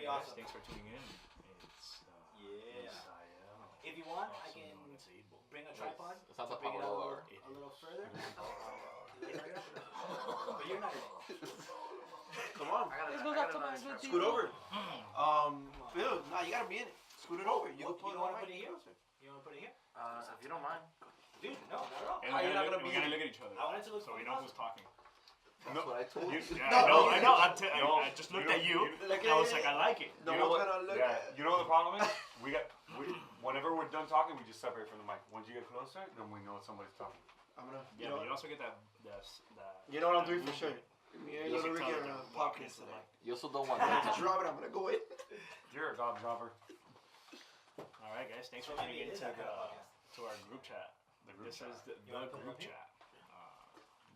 be awesome. Thanks for tuning in. It's If you want, I can bring a tripod. Bring it out a little further. But you're not in it. Come on. Scoot over. Dude, no, you gotta be in it. Scoot it over. You want to put it here? You want to put it here? If you don't mind. Dude, no, not at all. And we're gonna look at each other. I wanted to look so we know who's talking. That's what I told you. I know. I just looked at you. I was like, I like it. No one's gonna look at it. You know what the problem is? Whenever we're done talking, we just separate from the mic. Once you get closer, then we know somebody's talking. I'm gonna. Yeah, but you also get that. You know what I'm doing for sure. Me and Little Ricky are on a podcast today. You also don't want to drop it. I'm gonna go in. You're a gob dropper. All right, guys. Thanks for tuning in to our group chat. This is the group chat.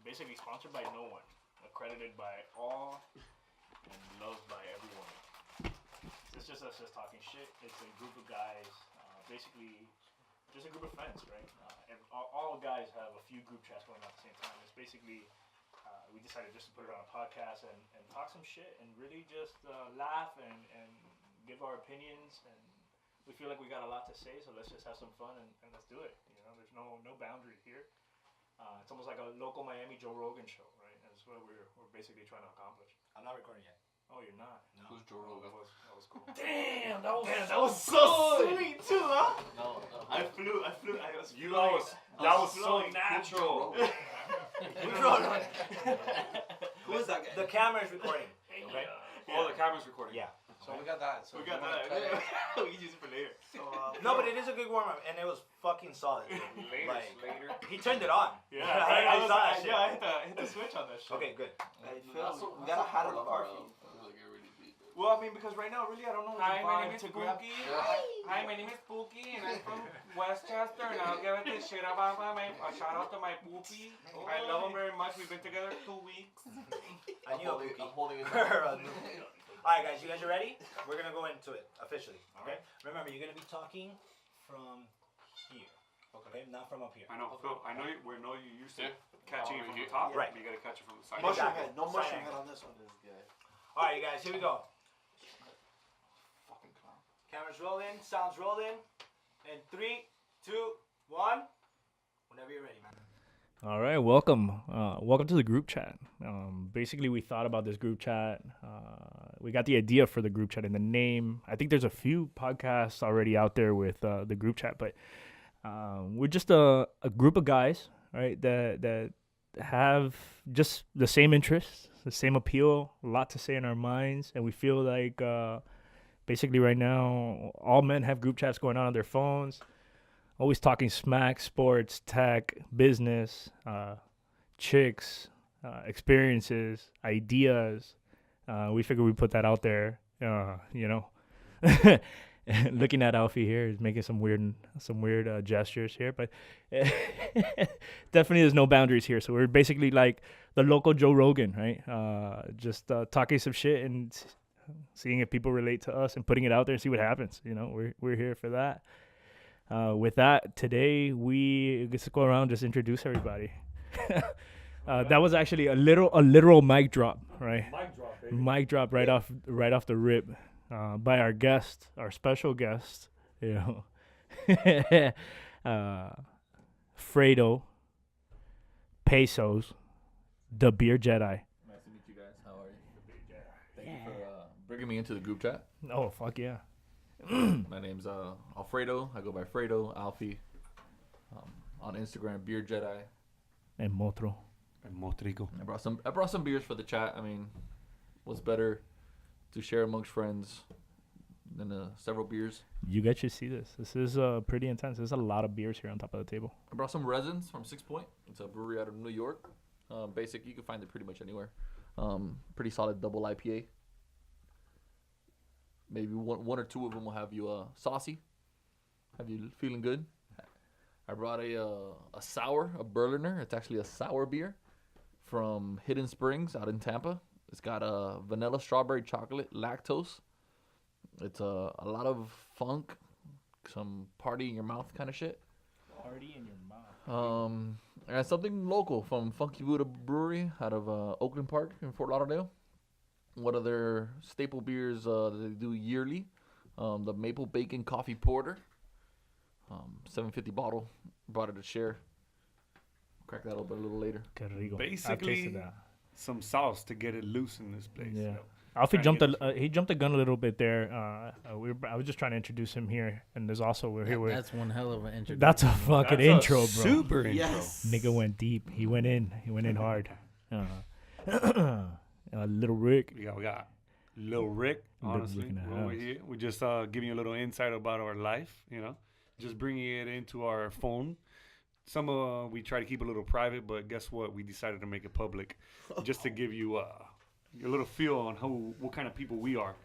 Basically sponsored by no one, accredited by all, and loved by everyone. It's just us just talking shit. It's a group of guys, basically just a group of friends, right? And all guys have a few group chats going on at the same time. It's basically, we decided just to put it on a podcast and talk some shit and really just laugh and give our opinions. And we feel like we got a lot to say, so let's just have some fun and let's do it. You know, there's no boundary here. It's almost like a local Miami Joe Rogan show, right? That's what we're basically trying to accomplish. I'm not recording yet. Oh, you're not? No. Who's Joe Rogan? That was cool. Damn, that was so sweet too, huh? No. I flew. That was so natural. Who is that guy? The camera is recording. Okay. Oh, the camera's recording. Yeah. So we got that. We got that. We can use it for later. So, no, but it is a good warm up, and it was fucking solid. Later. He turned it on. Yeah, I saw that shit. I hit the switch on that shit. Okay, good. We got a hat on the car for you. Well, I mean, because right now, really, I don't know. Hi, my name is to grab. Spooky. Hi, my name is Spooky, and I'm from Westchester, and I'll give it this shit about a shout out to my poopy. I love him very much. We've been together 2 weeks. I knew it. I'm holding it. Alright, guys, you guys are ready? We're gonna go into it officially. Okay. Remember, you're gonna be talking from here. Okay. Not from up here. I know, Phil. I know you used to catching it from the top. Right. But you gotta catch it from the side. Mushroom head. No mushroom head on this one. Alright, you guys, here we go. Fucking clown. Cameras rolling, sounds rolling. In 3, 2, 1. Whenever you're ready, man. All right, welcome to the group chat. Basically, we thought about this group chat. We got the idea for the group chat and the name. I think there's a few podcasts already out there with the group chat, but we're just a group of guys, right, that have just the same interests, the same appeal, a lot to say in our minds, and we feel like basically right now all men have group chats going on their phones. Always talking smack, sports, tech, business, chicks, experiences, ideas. We figured we'd put that out there, you know. Looking at Alfie here, he's making some weird gestures here, but definitely there's no boundaries here. So we're basically like the local Joe Rogan, right? Just talking some shit and seeing if people relate to us and putting it out there and see what happens. You know, we're here for that. With that, today we just go around, just introduce everybody. That was actually a literal mic drop, right? Mic drop right off the rip, by our guest, our special guest, you know, Fredo Pesos, the Beer Jedi. Nice to meet you guys. How are you? Thank you for bringing me into the group chat. Oh, fuck yeah. My name's Alfredo. I go by Fredo, Alfie. On Instagram, Beer Jedi. And Motro. And Motrico. I brought some beers for the chat. I mean, what's better to share amongst friends than several beers? You guys should see this. This is pretty intense. There's a lot of beers here on top of the table. I brought some resins from 6 Point. It's a brewery out of New York. Basic, you can find it pretty much anywhere. Pretty solid double IPA. Maybe one or two of them will have you saucy. Have you feeling good? I brought a sour, a Berliner. It's actually a sour beer from Hidden Springs out in Tampa. It's got a vanilla, strawberry, chocolate, lactose. It's a lot of funk, some party in your mouth kind of shit. Party in your mouth. And something local from Funky Buddha Brewery out of Oakland Park in Fort Lauderdale. one of their staple beers that they do yearly, the Maple Bacon Coffee Porter. 750 bottle. Brought it to share. Crack that open a little later. Qué rico. I've Basically, tasted that. some sauce to get it loose in this place. Yeah. So, Alfie trying to jumped get he jumped the gun a little bit there. I was just trying to introduce him here, and there's also we're here with. That's one hell of an intro. That's a fucking That's a intro, bro. super intro. Yes. Nigga went deep. He went in hard. Little Rick. We got Lil Rick, Lil honestly. Rick in the We're over house. here. We're just giving you a little insight about our life, you know. Just bringing it into our phone. Some we try to keep a little private, but guess what? We decided to make it public just to give you a little feel on what kind of people we are.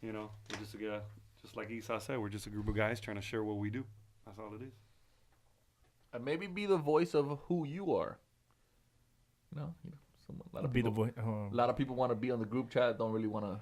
You know, we're just like Esau said, we're just a group of guys trying to share what we do. That's all it is. And maybe be the voice of who you are. A lot of Be the people, voice. a lot of people want to be on the group chat, don't really want to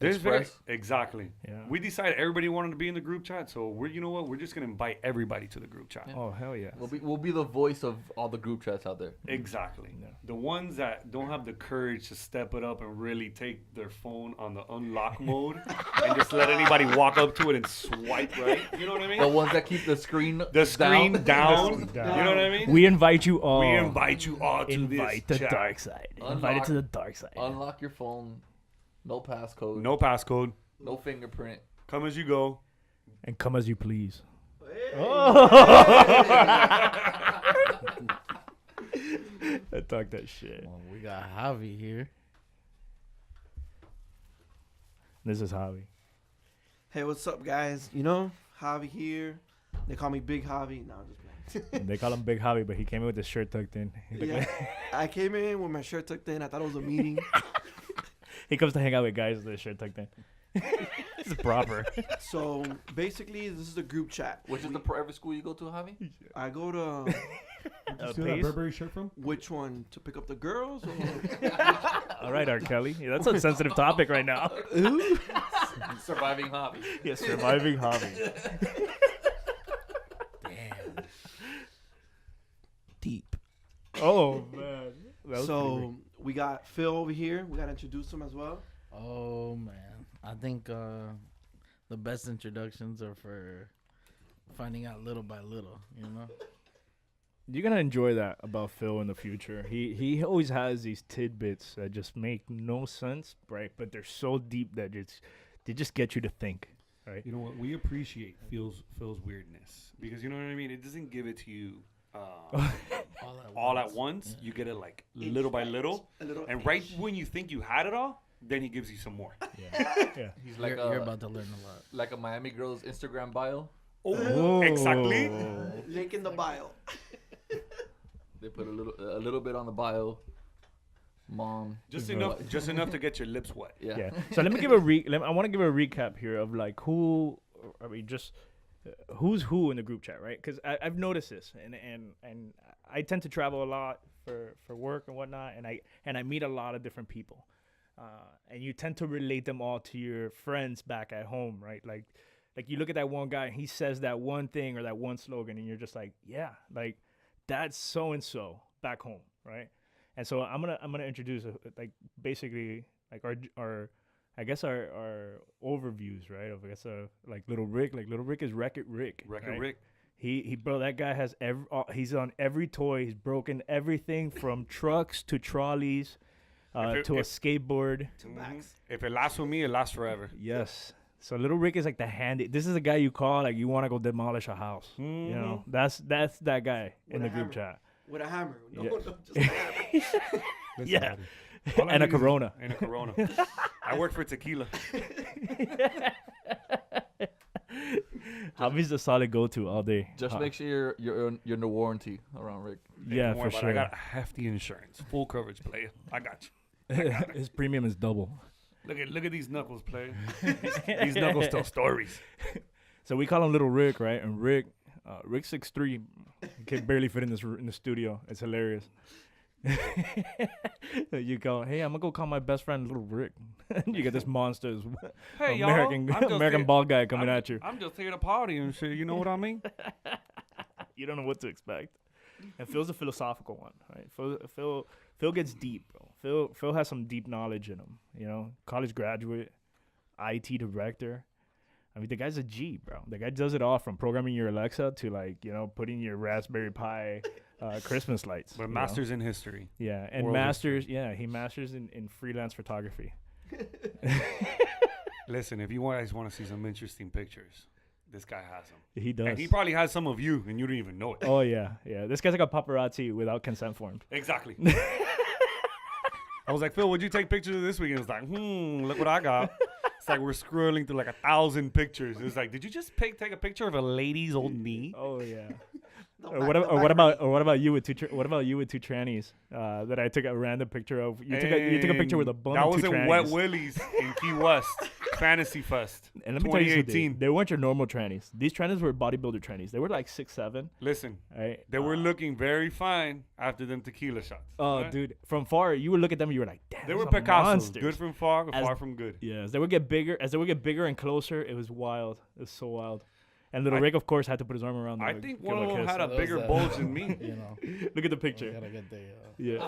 There's very express. exactly. Yeah. We decided everybody wanted to be in the group chat, so you know what? We're just gonna invite everybody to the group chat. Oh hell yeah. We'll be the voice of all the group chats out there. Exactly. Yeah. The ones that don't have the courage to step it up and really take their phone on the unlock mode and just let anybody walk up to it and swipe right. You know what I mean? The ones that keep the screen Screen down. Down. You know what I mean? We invite you all. We invite you all to invite this the chat. dark side. Unlock- Invite it to the dark side. Unlock your phone. No passcode. No passcode. No fingerprint. Come as you go. And come as you please. I talk that shit. Well, we got Javi here. This is Javi. Hey, what's up, guys? You know, Javi here. They call me Big Javi. No, I'm just playing. They call him Big Javi, but he came in with his shirt tucked in. He, look Yeah. like- I came in with my shirt tucked in. I thought it was a meeting. he comes to hang out with guys with his shirt tucked in. This is proper. So basically, this is the group chat. Which is the private school you go to, Javi? I go to Steal that Burberry shirt from? which one to pick up the girls? Or? All right, R. Kelly. Yeah, that's a sensitive topic right now. Surviving hobby. Yeah, surviving hobby. Damn. Deep. Oh man. That was pretty So we got Phil over here. We got to introduce him as well. Oh man, I think the best introductions are for finding out little by little. You know. You're gonna enjoy that about Phil in the future. He always has these tidbits that just make no sense, right? But they're so deep that they just get you to think, right? You know what? We appreciate Phil's weirdness because you know what I mean. It doesn't give it to you all at once. Yeah. You get it like little by little, A little and right when you think you had it all, then he gives you some more. Yeah. He's like You're about to learn a lot. like a Miami girl's Instagram bio. Oh, exactly. link in the bio. They put a little bit on the bio. Mom. Just enough to get your lips wet. Yeah. Yeah. So let me give I want to give a recap here of like who's who in the group chat, right? Because I've noticed this, and I tend to travel a lot for work and whatnot, and I meet a lot of different people, and you tend to relate them all to your friends back at home, right? Like you look at that one guy, and he says that one thing or that one slogan, and you're just like, yeah, like that's so and so back home, right? And so I'm gonna introduce like basically like our I guess our overviews, right? Of I guess like Little Rick. Like Little Rick is Wreck-It Rick. Wreck-It right? Rick. He bro, that guy has he's on every toy. He's broken everything from trucks to trolleys, to a skateboard. If it lasts with me, it lasts forever. Yes. So Little Rick is like the handy. This is a guy you call like you want to go demolish a house. You know, that's that guy in the group chat. With a hammer. No, Yeah. no, just a hammer. Yeah. All I And a need is- Corona. And a Corona. I work for tequila. Javi's the solid go-to all day. Just make sure you're under warranty around Rick. Yeah, Don't worry for about it. I sure. got hefty insurance, full coverage, player. I got you. His premium is double. Look at these knuckles, player. These knuckles tell stories. So we call him Little Rick, right? And Rick's 6'3", he can barely fit in the studio. It's hilarious. You go, hey, I'm gonna go call my best friend Little Rick. You get this monster, this Hey, American y'all. I'm just American here- bald guy coming I'm- at you. I'm just here to party and shit. You know what I mean? You don't know what to expect. And Phil's a philosophical one, right? Phil gets deep, bro. Phil has some deep knowledge in him. You know, college graduate, IT director. I mean, the guy's a G, bro. The guy does it all from programming your Alexa to like, you know, putting your Raspberry Pi Christmas lights. But masters in history. Yeah, and World masters. Yeah, he masters in freelance photography. Listen, if you guys want to see some interesting pictures, this guy has them. He does. And he probably has some of you, and you don't even know it. Oh yeah. This guy's like a paparazzi without consent form. Exactly. I was like, Phil, would you take pictures of this week? And it's like, look what I got. It's like we're scrolling through like 1,000 pictures. It's like, did you just take a picture of a lady's old knee? Oh yeah. What about you with two trannies that I took a random picture of? You took a picture with a bum. That and was two in trannies. Wet Willie's in Key West Fantasy Fest. And let me tell you 2018. something. They weren't your normal trannies. These trannies were bodybuilder trannies. They were like 6'7". Listen, Right? they were looking very fine after them tequila shots. Oh, right? dude, from far you would look at them, you were like, damn. They were those are Picassos. monsters. Good from far, As- far from good. Yeah, as they would get bigger and closer, it was wild. It was so wild. And little I- Rick, of course, had to put his arm around them. I to think give one of him them kiss. had a Those, bigger bulge than me. You know, Look at the you picture. gotta get the. Yeah.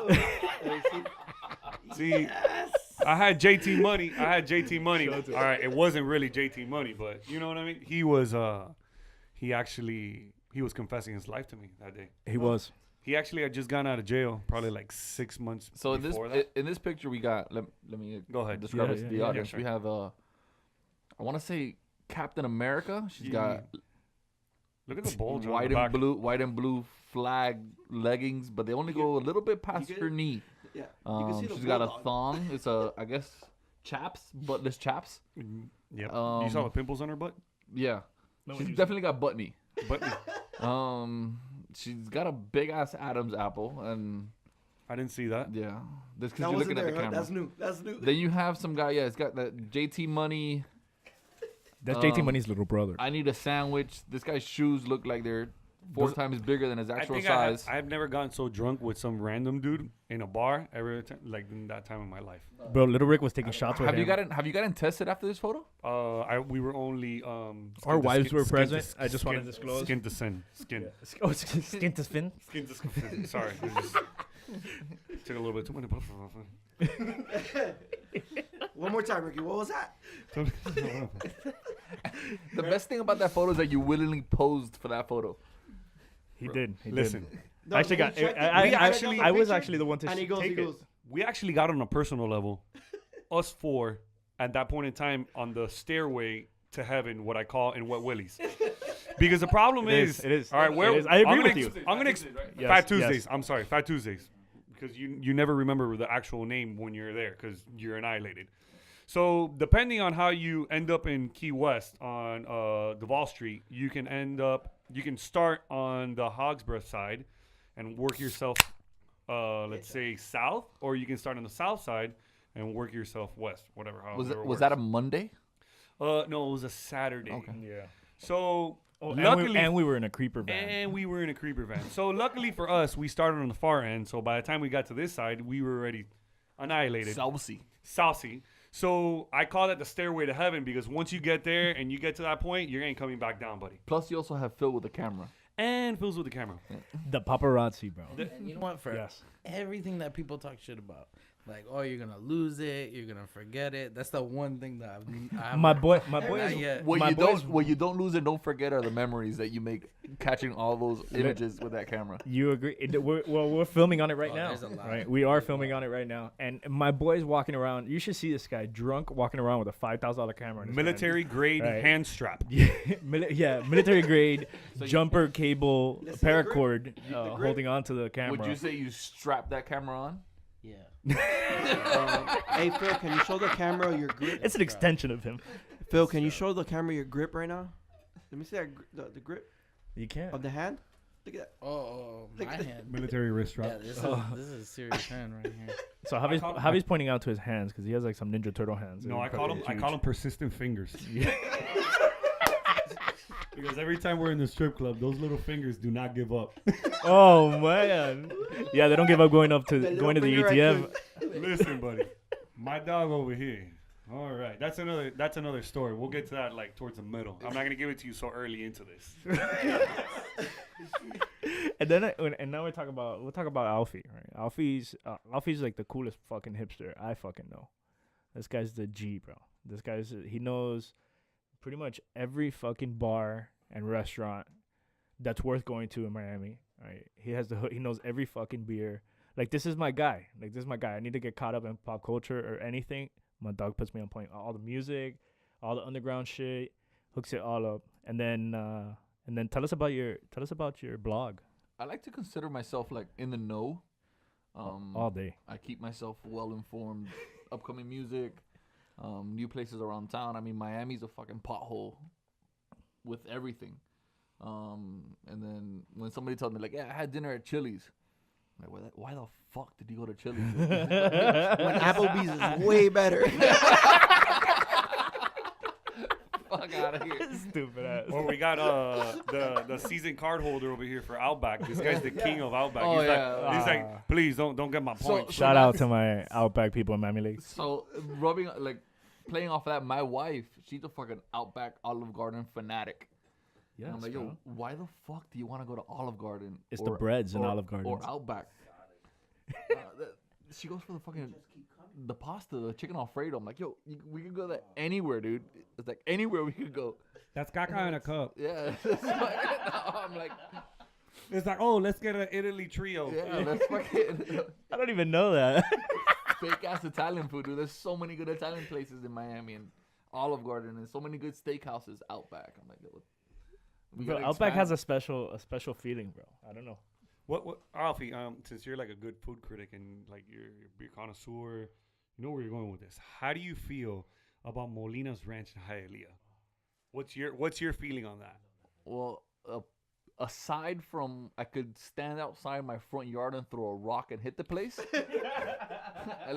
See, I had JT money. All right, it wasn't really JT money, but you know what I mean? He was confessing his life to me that day. He was. He actually had just gotten out of jail, probably like 6 months So in before that. this picture we got, let me Go ahead. describe Yeah, it to yeah, the yeah, audience. sure. We have I want to say Captain America. She's got Look at the bulge on white the and back. white and blue flag leggings, but they only go a little bit past you her get- knee. Yeah. You can see the She's got a bulldog. thong. It's I guess chaps, buttless chaps. Yep. You saw the pimples on her butt? Yeah, No, she's you- definitely got butt knee. But She's got a big ass Adam's apple, and I didn't see that. yeah, that's because That you're wasn't looking at there, the huh? camera. That's new. That's new. Then you have some guy. Yeah, it's got that JT Money. That's JT Um, Money's little brother. I need a sandwich. This guy's shoes look like they're 4 times bigger than his I actual think size. I've never gotten so drunk with some random dude in a bar like in that time of my life. Bro, little Rick was taking shots with Have him. you gotten tested after this photo? We were only Our skin to wives skin- were skin present. to I just want to skin- disclose. Skin to sin. Skin. Oh, skin to fin. Skin to skin. Sorry. It just took a little bit too many. One more time, Ricky. What was that? The best thing about that photo is that you willingly posed for that photo. He did. He Listen, did. No, I actually he got. checked it. I We checked actually. out the I was picture, actually the one to and he goes, take it. we actually got on a personal level, us four, at that point in time on the stairway to heaven, what I call in Wet Willie's. Because the problem It is, is. all right, where It is. I agree I'm with gonna you. I'm gonna Yes, Fat Tuesdays. yes. I'm sorry, Fat Tuesdays, because you never remember the actual name when you're there because you're annihilated. So depending on how you end up in Key West on Duval Street, you can start on the Hogsborough side and work yourself, let's say south, or you can start on the south side and work yourself west, whatever. Was that a Monday? No, it was a Saturday. Okay. Yeah. So Oh, luckily, and we were in a creeper van. and we were in a creeper van. So luckily for us, we started on the far end. So by the time we got to this side, we were already annihilated. Saucy. So I call that the stairway to heaven because once you get there and you get to that point, you ain't coming back down, buddy. Plus, you also have Phil with the camera. And Phil's with the camera. The paparazzi, bro. And you know what? For Yes. everything that people talk shit about, like, oh, you're gonna lose it, you're gonna forget it. That's the one thing that I've My boy Not is yet. What my you boys- don't lose and don't forget are the memories that you make catching all those images with that camera. You agree? We're filming on it right Oh, now. there's a lot. Right, we are filming on it right now, and my boy's walking around. You should see this guy drunk walking around with a $5,000 camera. In his hand. Military grade Right. hand strap. Yeah, military grade jumper cable Let's see the grip. paracord The grip. holding on to the camera. Would you say you strap that camera on? Yeah. Hey, Phil, can you show the camera your grip? It's an extension of him. Phil, can you show the camera your grip right now? Let me see that the grip You can't. of the hand. Look at that. Oh, Look my at- hand. Military wrist Yeah, this is a serious hand right here. So Javi's pointing out to his hands because he has like some Ninja Turtle hands. No, They're I call huge. them persistent fingers. Because every time we're in the strip club, those little fingers do not give up. Oh man. Yeah, they don't give up going to the little finger I ATM. Listen, buddy, my dog over here. All right, that's another story. We'll get to that like towards the middle. I'm not gonna give it to you so early into this. And then and now we'll talk about Alfie, right? Alfie's like the coolest fucking hipster I fucking know. This guy's the G, bro. He knows pretty much every fucking bar and restaurant that's worth going to in Miami, right? He knows every fucking beer. Like, this is my guy. I need to get caught up in pop culture or anything. My dog puts me on point. All the music, all the underground shit, hooks it all up. And then tell us about your blog. I like to consider myself like in the know. All day. I keep myself well informed. Upcoming music, new places around town. I mean, Miami's a fucking pothole with everything. And then when somebody told me like, yeah, I had dinner at Chili's. I'm like, why the fuck did you go to Chili's? When Applebee's is way better. Fuck out of here. Stupid ass. Well, we got the season card holder over here for Outback. This guy's the king of Outback. Oh, He's like, please don't get my point. Shout out to my Outback people in Miami Lakes. So playing off of that, my wife, she's a fucking Outback Olive Garden fanatic. Yeah, And I'm like, yo, why the fuck do you want to go to Olive Garden? It's the breads in Olive Garden. Or Outback. She goes for the pasta, the chicken Alfredo. I'm like, yo, we can go there anywhere, dude. It's like anywhere we could go. That's caca in a cup. Yeah. I'm like, It's like, oh, let's get an Italy trio. yeah, that's fucking I don't even know that. fake ass Italian food, dude. There's so many good Italian places in Miami and Olive Garden, and so many good steakhouses. Outback. I'm like, yo, Bro, Outback has a special feeling, bro. I don't know. What Alfie? Since you're like a good food critic and like you're a beer connoisseur, you know where you're going with this. How do you feel about Molina's Ranch in Hialeah? What's your feeling on that? Well, aside from I could stand outside my front yard and throw a rock and hit the place. I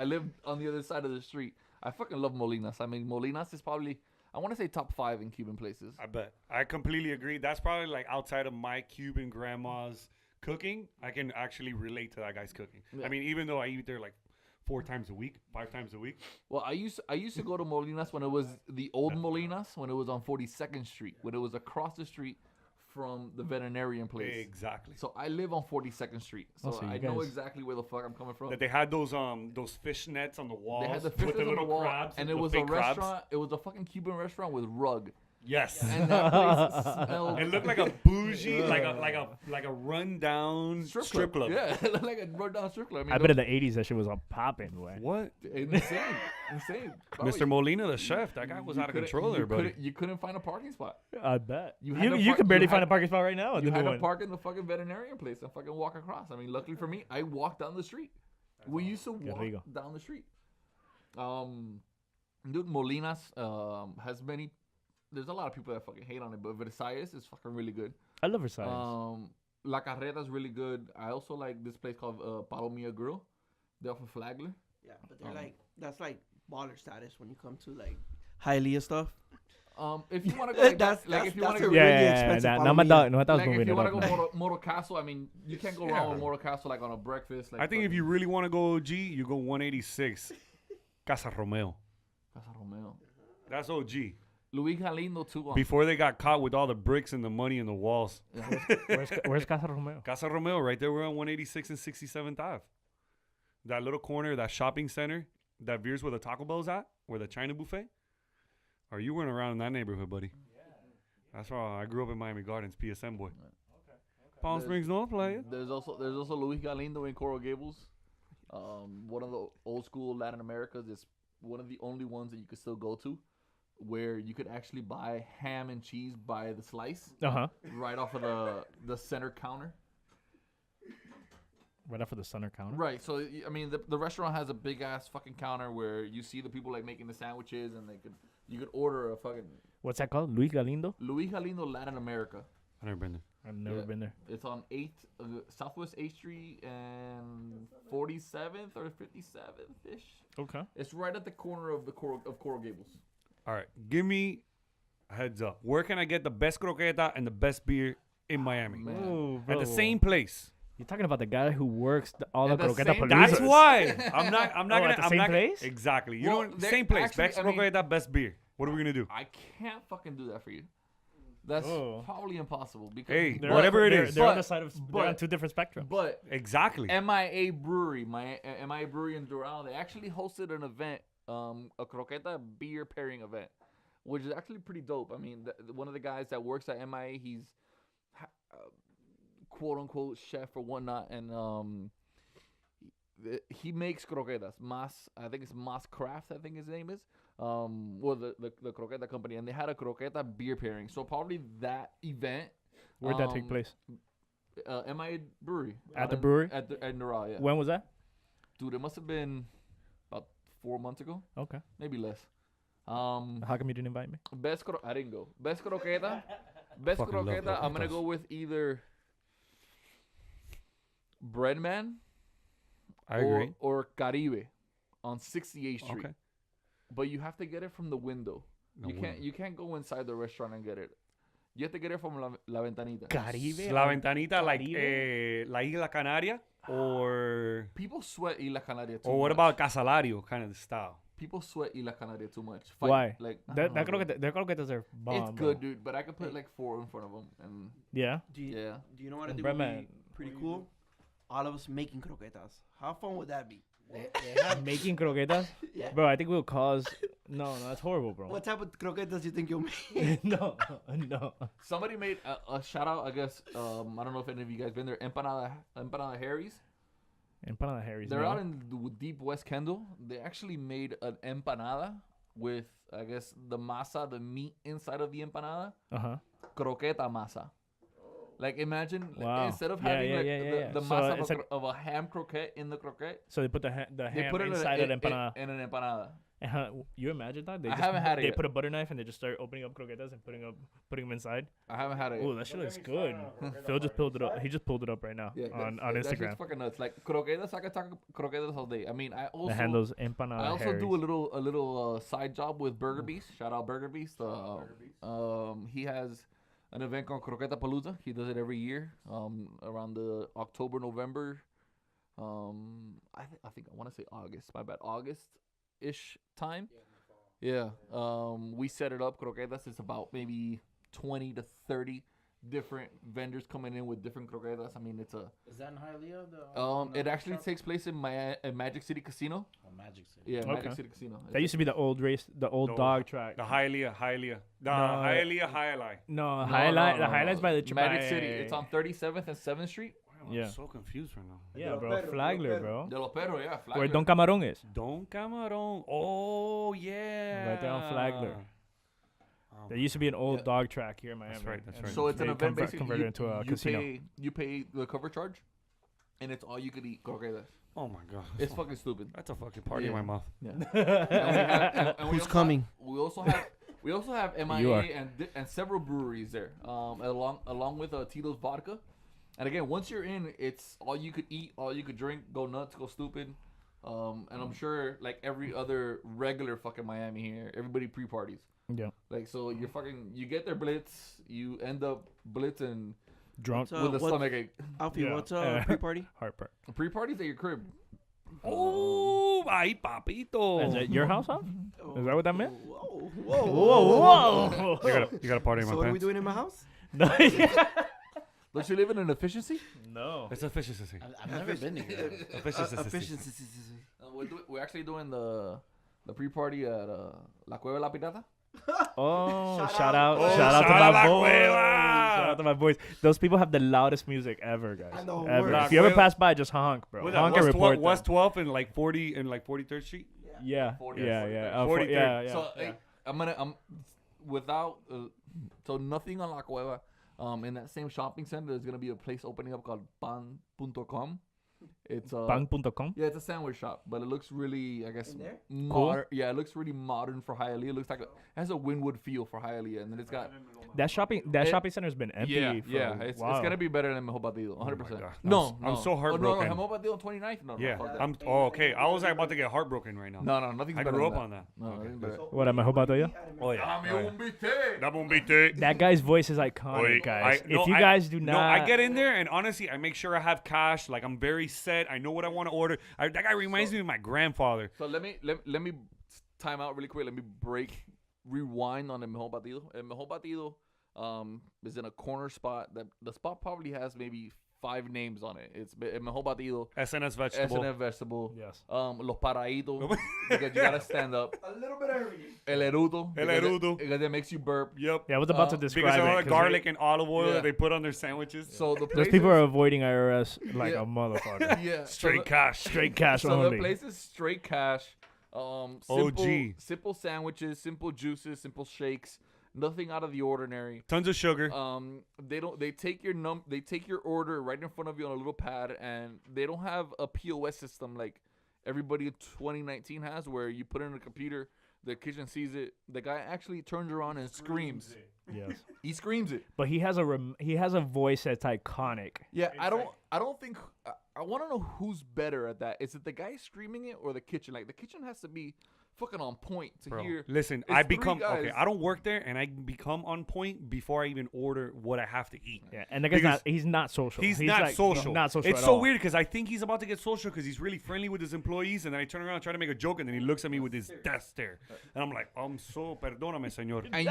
live on the other side of the street. I fucking love Molina's. I mean, Molina's is probably, I want to say, top 5 in Cuban places. I bet. I completely agree. That's probably like outside of my Cuban grandma's cooking, I can actually relate to that guy's cooking. Yeah. I mean, even though I eat there like 4 times a week, 5 times a week. Well, I used to go to Molina's when it was the old Molina's, when it was on 42nd Street, when it was across the street from the veterinarian place. Exactly. So I live on 42nd Street, so so you I know guys- exactly where the fuck I'm coming from. That they had those fish nets on the walls They had the with fishes the on little the wall, crabs and the it was a fake crabs. restaurant. It was a fucking Cuban restaurant with rug, Yes. and that place smelled. It looked like a bougie, like a rundown strip club. Yeah, it looked like a rundown strip club. I bet in the 80s that shit was all popping, boy. What? Insane. Bro, Mr. Molina, the chef, that guy was out of control there, buddy. You couldn't find a parking spot. I bet. You You, had to you park- can barely you find had- a parking spot right now. at You the had new to one. park in the fucking veterinarian place and fucking walk across. I mean, luckily for me, I walked down the street. We used to walk rico. down the street. Dude, Molina's has many. There's a lot of people that fucking hate on it, but Versailles is fucking really good. I love Versailles. La Carreta is really good. I also like this place called Palomilla Grill. They're off of Flagler. Yeah, but they're like, that's like baller status when you come to like Hialeah stuff. If you want to go, like, That's- like if you want that's to a go, really yeah. expensive Now my Palomilla. dog, no, I thought I was like moving if you it want to up. go Moro Castle, I mean, you can't go wrong with Moro Castle like on a breakfast. Like I think if you really want to go OG, you go 186 Casa Romeo. Casa Romeo, That's OG. Luis Galindo too. Before they got caught with all the bricks and the money in the walls. Where's Casa Romeo? Casa Romeo, right there. We're on 186 and 67th Ave. That little corner, that shopping center that veers where the Taco Bell's at, where the China buffet. Or you weren't around in that neighborhood, buddy. That's why I grew up in Miami Gardens, PSM boy. Palm There's- Springs North player. There's also Luis Galindo in Coral Gables. One of the old school Latin Americas. Is one of the only ones that you could still go to, where you could actually buy ham and cheese by the slice right off of the center counter. Right after the center counter. Right. So I mean, the restaurant has a big ass fucking counter where you see the people like making the sandwiches, and you could order a fucking What's that called? Luis Galindo? Luis Galindo Latin America. I've never been there. I've never Yeah. been there. It's on 8th Southwest 8th Street and 47th or 57th ish. Okay. It's right at the corner of Coral Gables. All right, give me a heads up. Where can I get the best croqueta and the best beer in Miami? Man. Ooh, At the bro. same place. You're talking about the guy who works all the At the croqueta same- paloozas. That's why I'm not Oh, gonna. at the I'm same not place? Exactly. You Well, know, they- same place. actually, Best I mean- croqueta, best beer. What are we gonna do? I can't fucking do that for you. That's Oh. probably impossible because Hey, They're- whatever it they're- is. they're on But- the side of they're but- on two different spectrums. but Exactly. MIA Brewery, MIA Brewery in Doral, they actually hosted an event, a croqueta beer pairing event, which is actually pretty dope. I mean, one of the guys that works at MIA, he's quote unquote chef or whatnot, and he makes croquetas. I think it's Mas Craft, I think his name is. Well, the croqueta company, and they had a croqueta beer pairing. So probably that event. Where'd that take place? MIA Brewery. At out the in- brewery? At Doral, yeah. When was that? Dude, it must have been about 4 months ago, Okay. maybe less. How come you didn't invite me? I didn't go. Best croqueta. Best Fucking love croqueta. I'm gonna croquetas. go with either Breadman I agree. or Caribe on 68th Street. Okay. But you have to get it from the window. No You window. can't go inside the restaurant and get it. You have to get it from la ventanita. Caribe. La Ventanita, like Caribe? La Isla Canaria, or People sweat Isla Canaria too or what much. about Casalario kind of style? People sweat Isla Canaria too much. Why? Like I That don't know, dude. their croquetas are bomb. It's bro. good, dude. But I could put like 4 in front of them, and Yeah. Do you, yeah. do you know what I And think would Breadman. be pretty cool? All of us making croquetas. How fun would that be? Making croquetas, Yeah. bro. I think we'll cause. No, that's horrible, bro. What type of croquetas do you think you'll make? no. Somebody made a shout out. I guess I don't know if any of you guys been there. Empanada Harry's. Empanada Harry's. They're no. out in the deep West Kendall. They actually made an empanada with, I guess, the masa, the meat inside of the empanada, Uh-huh. croqueta masa. Like imagine Wow. instead of Yeah, having yeah, like yeah. the So masa it's like- of a ham croquette in the croquette, So they put the they ham put it inside in, an empanada. in an empanada. You imagine that? They I just, haven't had it They yet. put a butter knife and they just start opening up croquetas and putting them inside. I haven't had it. Oh, Yet. that shit looks good. Phil just pulled it up. He just pulled it up right now on that shit's Instagram. fucking nuts. Like croquetas, I could talk croquetas all day. I mean, I also The handles empanada I also Harry's. do a little side job with Burger Beast. Shout out Burger Beast. He has an event called Croqueta Palooza. He does it every year. Around the October, November. I think I want to say August. My bad, August-ish time. Yeah. We set it up. Croquetas. It's about maybe 20 to 30 different vendors coming in with different croquetas. I mean, it's a Is that in Hialeah? it actually takes place in Magic City Casino. Magic City. Yeah, Okay. Magic City Casino. That used to be the old dog track. The Hialeah. The No. Hialeah. No, No, highlight. no, The highlights by the Magic by- City. It's on 37th and 7th Street. I'm Yeah. so confused right now. Yeah, bro. Flagler, bro. De los Perros, yeah. Where Flagler. Don Camarón is. Don Camarón. Oh yeah. Right there on Flagler. Oh, There used to be an old dog track here in Miami. That's right, that's and right. So it's an they event basically. converted into a casino. You pay the cover charge, and it's all you could eat croquetas. oh my god. It's fucking stupid. That's a fucking party in Yeah. my mouth. Yeah. And we Who's also coming? we also have You are. MIA and several breweries there. Along with Tito's Vodka. And again, once you're in, it's all you could eat, all you could drink, go nuts, go stupid. And I'm sure like every other regular fucking Miami here, everybody pre-parties. Yeah. Like so, you get their blitz, you end up blitzing Drunk. So with a what- stomachache. Alfie, Yeah. what's Yeah. pre-party? Heartburn. Pre-parties at your crib. Oh, ay papito. Is it your house, huh? Is that what that meant? Whoa, Whoa. You got a party in my So what are we pants. doing in my house? No. Don't you live in an efficiency? No. It's efficiency. I've never been here. Efficiency. Efficiency. We're actually doing the pre-party at La Cueva de la Pirata. Oh, Shout shout out. out, Oh, shout out to shout out my La boys. Cueva. Shout out to my boys. Those people have the loudest music ever, guys. I know, Ever. word. If you ever La pass by, just honk, bro. What's Honk and report. them. West 12th and like 40 and like 43rd Street. Yeah, 40th. yeah. 43rd. Yeah. So I'm without so nothing on La Cueva. In that same shopping center, there's gonna be a place opening up called pan.com. It's Bang.com. yeah, it's a sandwich shop, but it looks really, I guess, In there? modern. Yeah, it looks really modern for Hialeah. It looks like it has a Wynwood feel for Hialeah, and then it's got That shopping center's been empty. for it's a while. gonna be better than Mejor Batido, 100%. God. No, I'm so heartbroken. No, Mejor Batido 29th. No, Yeah. no, fuck that. I'm. Oh, okay. I was like about to get heartbroken right now. No, nothing's I better grew than up that. on that. No, nothing's better. What am I about to you? Oh yeah. Dame un bistec. Dame un bistec. That guy's voice is iconic, Oye, guys. no, If you I- guys do not, No, I get in there and honestly, I make sure I have cash. Like I'm very set. I know what I want to order. That guy reminds me of my grandfather. So let me time out really quick. Let me rewind on El Mejor Batido. El Mejor Batido, is in a corner spot. That the spot probably has maybe 5 names on it. It's El Mejor Batido, SNS vegetable. SNF Vegetable, Yes. Los Paraditos, because you gotta stand up. A little bit of everything. El Erudo, El because Erudo. because it makes you burp. Yep. Yeah, I was about to Because describe of all it. the 'cause garlic and olive oil Yeah. that they put on their sandwiches. So the Those places, people are avoiding IRS like Yeah. a motherfucker. yeah, Straight cash. Straight cash So only. the place is straight cash. OG. Simple sandwiches, simple juices, simple shakes. Nothing out of the ordinary. Tons of sugar. They take your order right in front of you on a little pad, and they don't have a POS system like everybody in 2019 has, where you put it in a computer, the kitchen sees it, the guy actually turns around and screams. Yes. He screams it. But he has a voice that's iconic. Yeah, I don't think I want to know who's better at that. Is it the guy screaming it or the kitchen? Like the kitchen has to be fucking on point to Bro, hear. listen, It's I 3 become okay. guys. I don't work there, and I become on point before I even order what I have to eat. Yeah, and the guy's Because he's not social. He's not like, social. Not social. It's at so all. weird because I think he's about to get social because he's really friendly with his employees, and then I turn around and try to make a joke, and then he looks at me with his death stare, and I'm like, perdóname, señor. And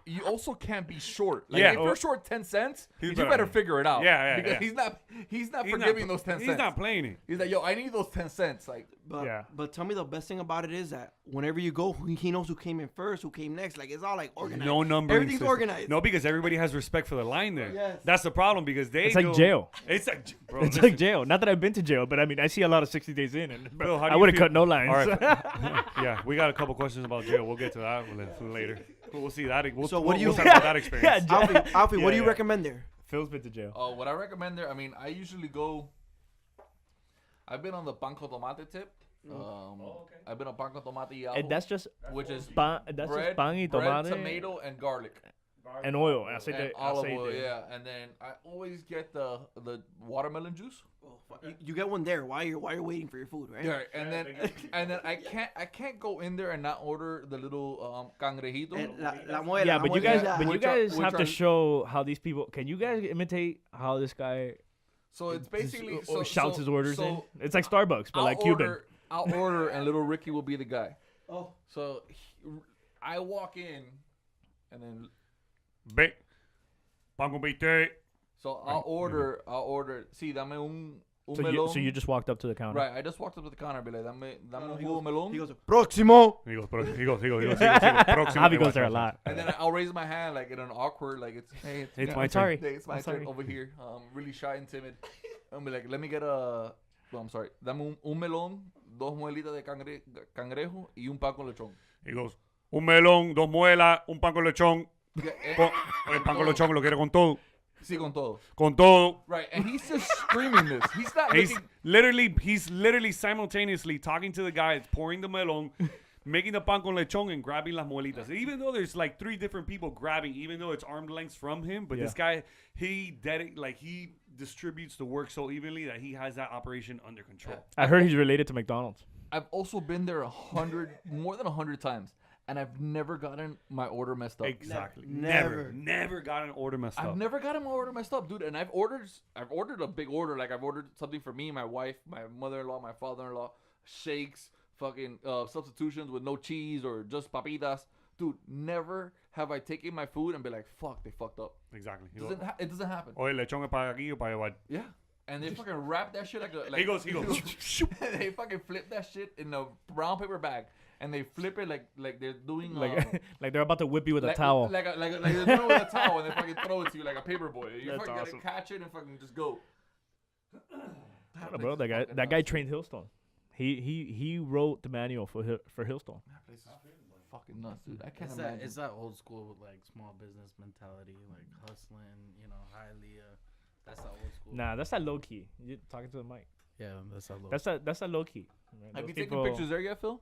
you also can't be short. Like Yeah. if you're short 10 cents, He's you better. better figure it out. Yeah, because yeah. he's not He's forgiving not, those 10 He's cents. not playing it. He's like, yo, I need those 10 cents. Like, But Yeah. but tell me the best thing about it is that whenever you go, he knows who came in first, who came next. Like it's all like organized. No numbering Everything's system. organized. No, because everybody has respect for the line there. Yes. That's the problem because they. It's like go- jail. It's like, bro. It's listen, like jail. Not that I've been to jail, but I mean, I see a lot of 60 days in, and Bill, how do I you would have feel- cut no lines. All right. Yeah, we got a couple questions about jail. We'll get to that later. We'll see that. So what do you- We'll talk about that experience. Yeah, Alfie, what do you Yeah. recommend there? Phil's been to jail. what I recommend there, I mean, I usually go. I've been on the pan con tomate tip. I've been on pan con tomate y And ajo, that's just which is pan. That's bread, just pan y bread, tomate tomato, and garlic. and oil. And olive oil, yeah. And then I always get the watermelon juice. You get one there while you're waiting for your food, right? Yeah, and then I can't go in there and not order the little cangrejito. La muela, Yeah, la but you muela guys, ya. but you Which are- guys which have are- to show how these people. Can you guys imitate how this guy So it's basically shouts his orders so in? It's like Starbucks, but like Cuban. I'll order, and little Ricky will be the guy. Oh. So I walk in, and then Ve. Pan con bistec. so I'll order. Sí, dame un So melón. you just walked up to the counter. Right, I just walked up to the counter, and be like, dame un jugo melón. He goes, Próximo. He goes, próximo. Javi goes there a lot. And then I'll raise my hand like in an awkward, like it's hey, It's yeah, my I'm turn. sorry. hey, it's my I'm turn sorry. over here. Really shy and timid. I'm be like, let me get a. Well, I'm sorry. Dame un melón, 2 muelitas de cangrejo y un pan con lechón. He goes, un melón, 2 muelas, un pan con lechón. Eh, El pan con lechón lo quiere con todo. Sí, con todo. Con todo. Right, and he's just screaming this. He's not He's looking. literally simultaneously talking to the guy that's pouring the melon, making the pan con lechon and grabbing las muelitas. Even though there's like 3 different people grabbing, even though it's arm lengths from him, but this guy, he distributes the work so evenly that he has that operation under control. I heard he's related to McDonald's. I've also been there more than 100 times, and I've never gotten my order messed up. Exactly. Never. Never got an order messed I've up. never gotten my order messed up, dude. And I've ordered a big order. Like I've ordered something for me, my wife, my mother-in-law, my father-in-law, shakes, fucking substitutions with no cheese or just papitas. Dude, never have I taken my food and be like, fuck, they fucked up. Exactly. It doesn't happen. Oye, lechón es para aquí o para llevar. Yeah. And they fucking wrap that shit like a. Like, He goes. they fucking flip that shit in a brown paper bag, and they flip it like they're doing Like, like they're about to whip you with like, a towel. like they're doing it with a towel, and they fucking throw it to you like a paper boy. You That's fucking awesome. gotta catch it and fucking just go. I don't know, bro, that guy trained Hillstone. He wrote the manual for Hillstone. That place is fucking nuts, dude. I can't It's imagine. that, it's that old school like small business mentality, like hustling, highly. That's that old school. Nah, that's that low key. You talking to the mic. Yeah, that's that low. That's that low key. Right? Have Those you taken people- pictures there yet, Phil?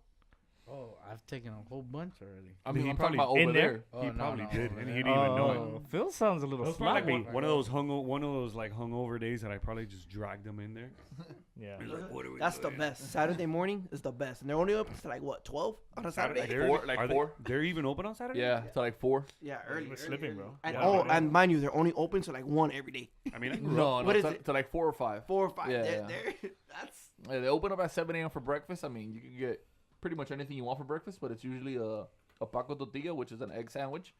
Oh, I've taken a whole bunch already. I mean, He I'm talking probably- about over in there? there. Oh, He no, probably no, did, over and there. he didn't even know it. Oh, Phil sounds a little It was probably sloppy. like one of those like hungover days that I probably just dragged them in there. Yeah. That's the best. Saturday morning is the best. And they're only open to like what, 12 on a Saturday? They're- Four, like are they- four. They're even open on Saturday? Yeah, to like 4. Yeah, He early. was early, slipping, early. bro. And, Yeah, and mind you, they're only open to like 1 every day. I mean, I grew up. No, What is to, it? to like 4 or 5. 4 or 5. Yeah, they're, yeah. that's Yeah, they open up at 7 a.m. for breakfast. I mean, you can get pretty much anything you want for breakfast, but it's usually a Paco tortilla, which is an egg sandwich,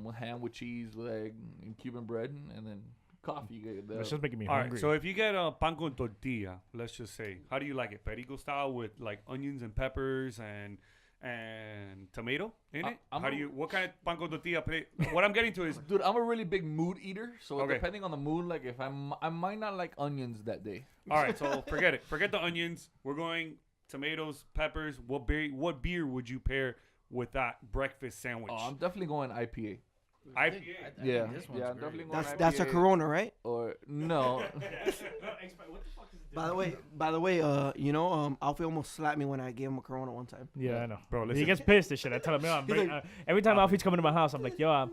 with ham with cheese, with egg, and Cuban bread, and then coffee. That's just making me All hungry. right, so if you get a pan con tortilla, let's just say, how do you like it? Perico style with like onions and peppers and tomato in it? What kind of pan con tortilla? What I'm getting to is, Dude, I'm a really big mood eater, so Okay. depending on the mood, like if I might not like onions that day. all right, so forget it. Forget the onions. We're going tomatoes, peppers. What beer would you pair with that breakfast sandwich? Oh, I'm definitely going IPA. IPA. I think Yeah, this one's yeah, I'm great. definitely going IPA. That's a Corona, right? Or no, By the way, Alfie almost slapped me when I gave him a Corona one time. yeah, I know. Bro, He listen. gets pissed and shit. I tell him, no, I'm He's bringing, every time Alfie's coming to my house, I'm like, yo, I'm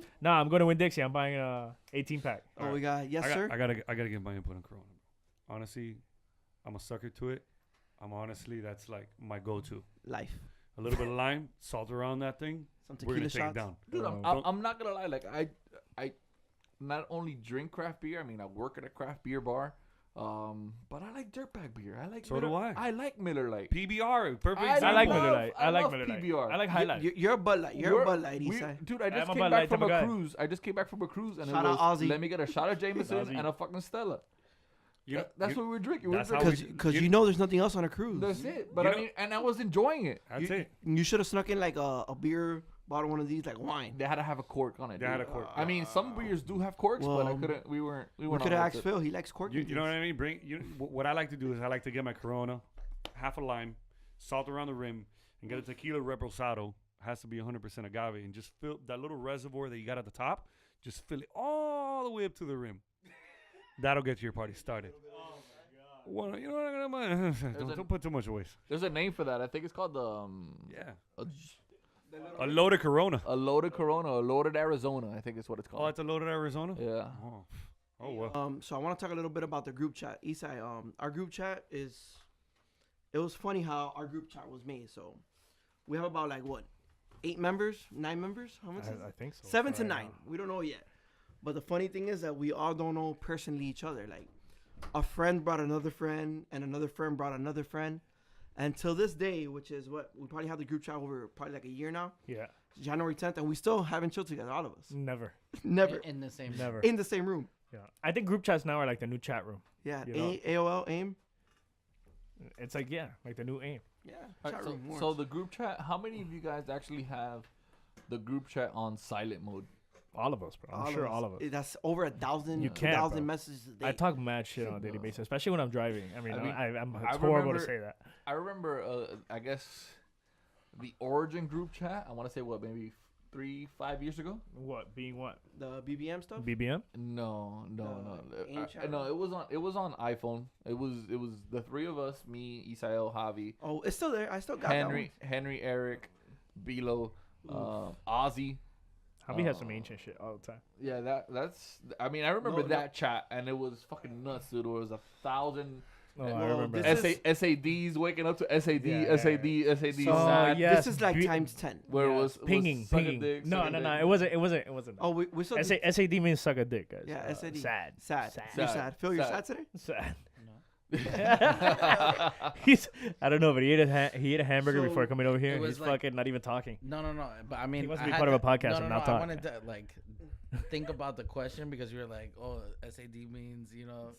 going to Win Dixie. I'm buying a 18 pack. Oh, we got yes, sir. I gotta give my input on Corona. Honestly, I'm a sucker to it. That's like my go-to. Life. A little bit of lime, salt around that thing. Some We're gonna tequila take it shots. down. dude, I'm not gonna lie. Like I not only drink craft beer. I mean, I work at a craft beer bar. But I like dirtbag beer. I like. So Miller, do I. I like Miller Lite. PBR, perfect. I I like example. Miller Lite. I like love Miller Lite. PBR. I like High Life. You're a Bud Light. You're a Bud Light, we- Eastside. Dude, I I'm just a came Bud back Light from type a of guy. cruise. I just came back from a cruise, and Shout it out was Ozzy. let me get a shot of Jameson Ozzy. and a fucking Stella. That's what we were drinking. We were that's how drinking. Because you know there's nothing else on a cruise. That's it. But You I know- mean, and I was enjoying it. That's you, it. You should have snuck in like a beer bottle, one of these, like wine. They had to have a cork on it. They had dude. a cork. I mean, some beers do have corks, but I Well, couldn't. We weren't. We We weren't. could on have that asked tip. Phil. He likes cork. You know what I mean? What I like to do is I like to get my Corona, half a lime, salt around the rim, and get a tequila reposado. Has to be 100% agave, and just fill that little reservoir that you got at the top. Just fill it all the way up to the rim. That'll get your party started. Well, you know what I'm gonna don't put too much waste. There's a name for that. I think it's called the Yeah, a loaded Corona. a loaded Corona, a loaded Arizona. I think is what it's Oh, called. it's a loaded Arizona. Yeah. Oh well. So I want to talk a little bit about the group chat. Eastside, our group chat it was funny how our group chat was made. So we have about like what, 8 members, 9 members? How much? I think so. 7 to Right 9. now. We don't know yet. But the funny thing is that we all don't know personally each other. Like a friend brought another friend, and another friend brought another friend. And till this day, which is what we probably had the group chat over probably like a year now, Yeah. January 10th, and we still haven't chilled together, all of us. Never. Never In the same. Never. in the same room. Yeah. I think group chats now are like the new chat room. Yeah, You know? AOL, AIM. It's like, yeah, like the new aim. Yeah, All chat right, room. so the group chat. How many of you guys actually have the group chat on silent mode? All of us, bro. I'm sure all of us. That's over 1,000, You can't, 2,000 bro. messages a day. I talk mad shit on a daily basis, especially when I'm driving. I mean, I'm I it's horrible to remember- say that. I remember. I guess the Origin group chat. I want to say what, maybe 3-5 years ago. What? Being what? The BBM stuff. BBM? No. AIM chat? No, it was on iPhone. It was the 3 of us, me, Isael, Javi, Oh, it's still there. I still got Henry, Eric, Bilo, Ozzy. Javi has some ancient shit all the time. Yeah, that's. I mean, I remember No, that chat, and it was fucking nuts, dude. There was 1,000 Oh, I Well, remember. this that. is- SADs waking up to SAD, Yeah. SAD, SAD. So, sad, yeah. This is like Be- times 10. Where Yeah, it was pinging. sucking dick, No, sucking no, no. dick. It wasn't. Oh, we still do- SAD means suck a dick, guys. Yeah, SAD. Sad. Sad. Sad. You're Sad. sad. Phil, you're sad Sad. today? Sad. No. I don't know, but he ate a hamburger So, before coming over here. it And was he's like- fucking not even talking. No. But I mean, He wants I to be had part of a to- podcast no, and no, not no, I talk. wanted to like think about the question because you were like, oh, SAD means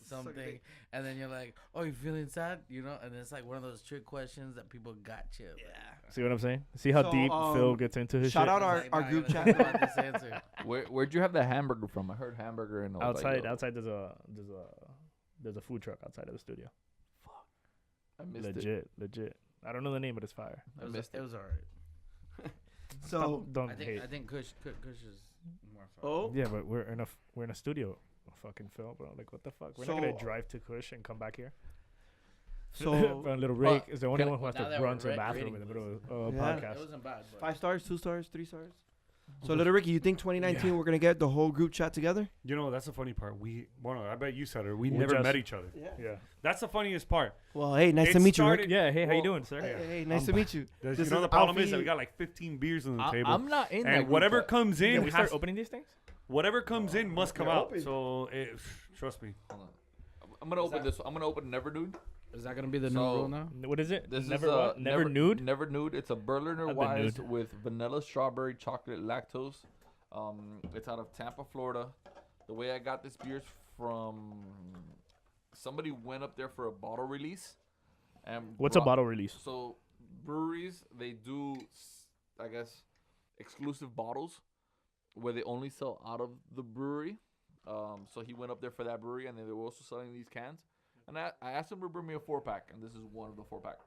something, dick. and then you're like, oh, you feeling sad, and it's like one of those trick questions that people got you. Yeah. See what I'm saying? See how So, deep Phil gets into his shout shit? out our group chat. This answer. Where'd you have the hamburger from? I heard hamburger and outside. There's a food truck outside of the studio. I missed it. Legit. I don't know the name, but it's fire. I missed It it. was alright. So, Don't I hate. think Kush is more fun. oh, Yeah, but we're in a studio, fucking Phil, bro. Like, what the fuck? We're not gonna So- drive to Kush and come back here. so Bro, little Rake is the only can I- one who has now to that run we're to the bathroom rating in the middle of a Yeah. podcast. It wasn't bad, but 5 stars, 2 stars, 3 stars. So, Little Ricky, you think 2019 we're going to get the whole group chat together? You know, that's the funny part. I bet you said it. We We never just- met each other. Yeah. That's the funniest part. Well, hey, nice It to meet you, Rick. started- Yeah. Hey, how you Well, doing, sir? Hey, nice to meet you. There's- This you know, is the problem is Alfie. that we got like 15 beers on the table. I'm not in that and group whatever chat. comes in, Can we start has- opening these things? whatever comes in must come They're out. open. So, trust me. Hold on. I'm gonna open this. I'm gonna open Never Nude. is that gonna be the new So- rule now? What is it? This never is what? Never nude. Never Nude. It's a Berliner I've been Weiss nude. with vanilla, strawberry, chocolate, lactose, It's out of Tampa, Florida. The way I got this beer is from somebody went up there for a bottle release. And What's a bottle release? So breweries, they do, I guess, exclusive bottles where they only sell out of the brewery. So he went up there for that brewery, and then they were also selling these cans. And I asked him to bring me a 4-pack, and this is one of the 4-pack.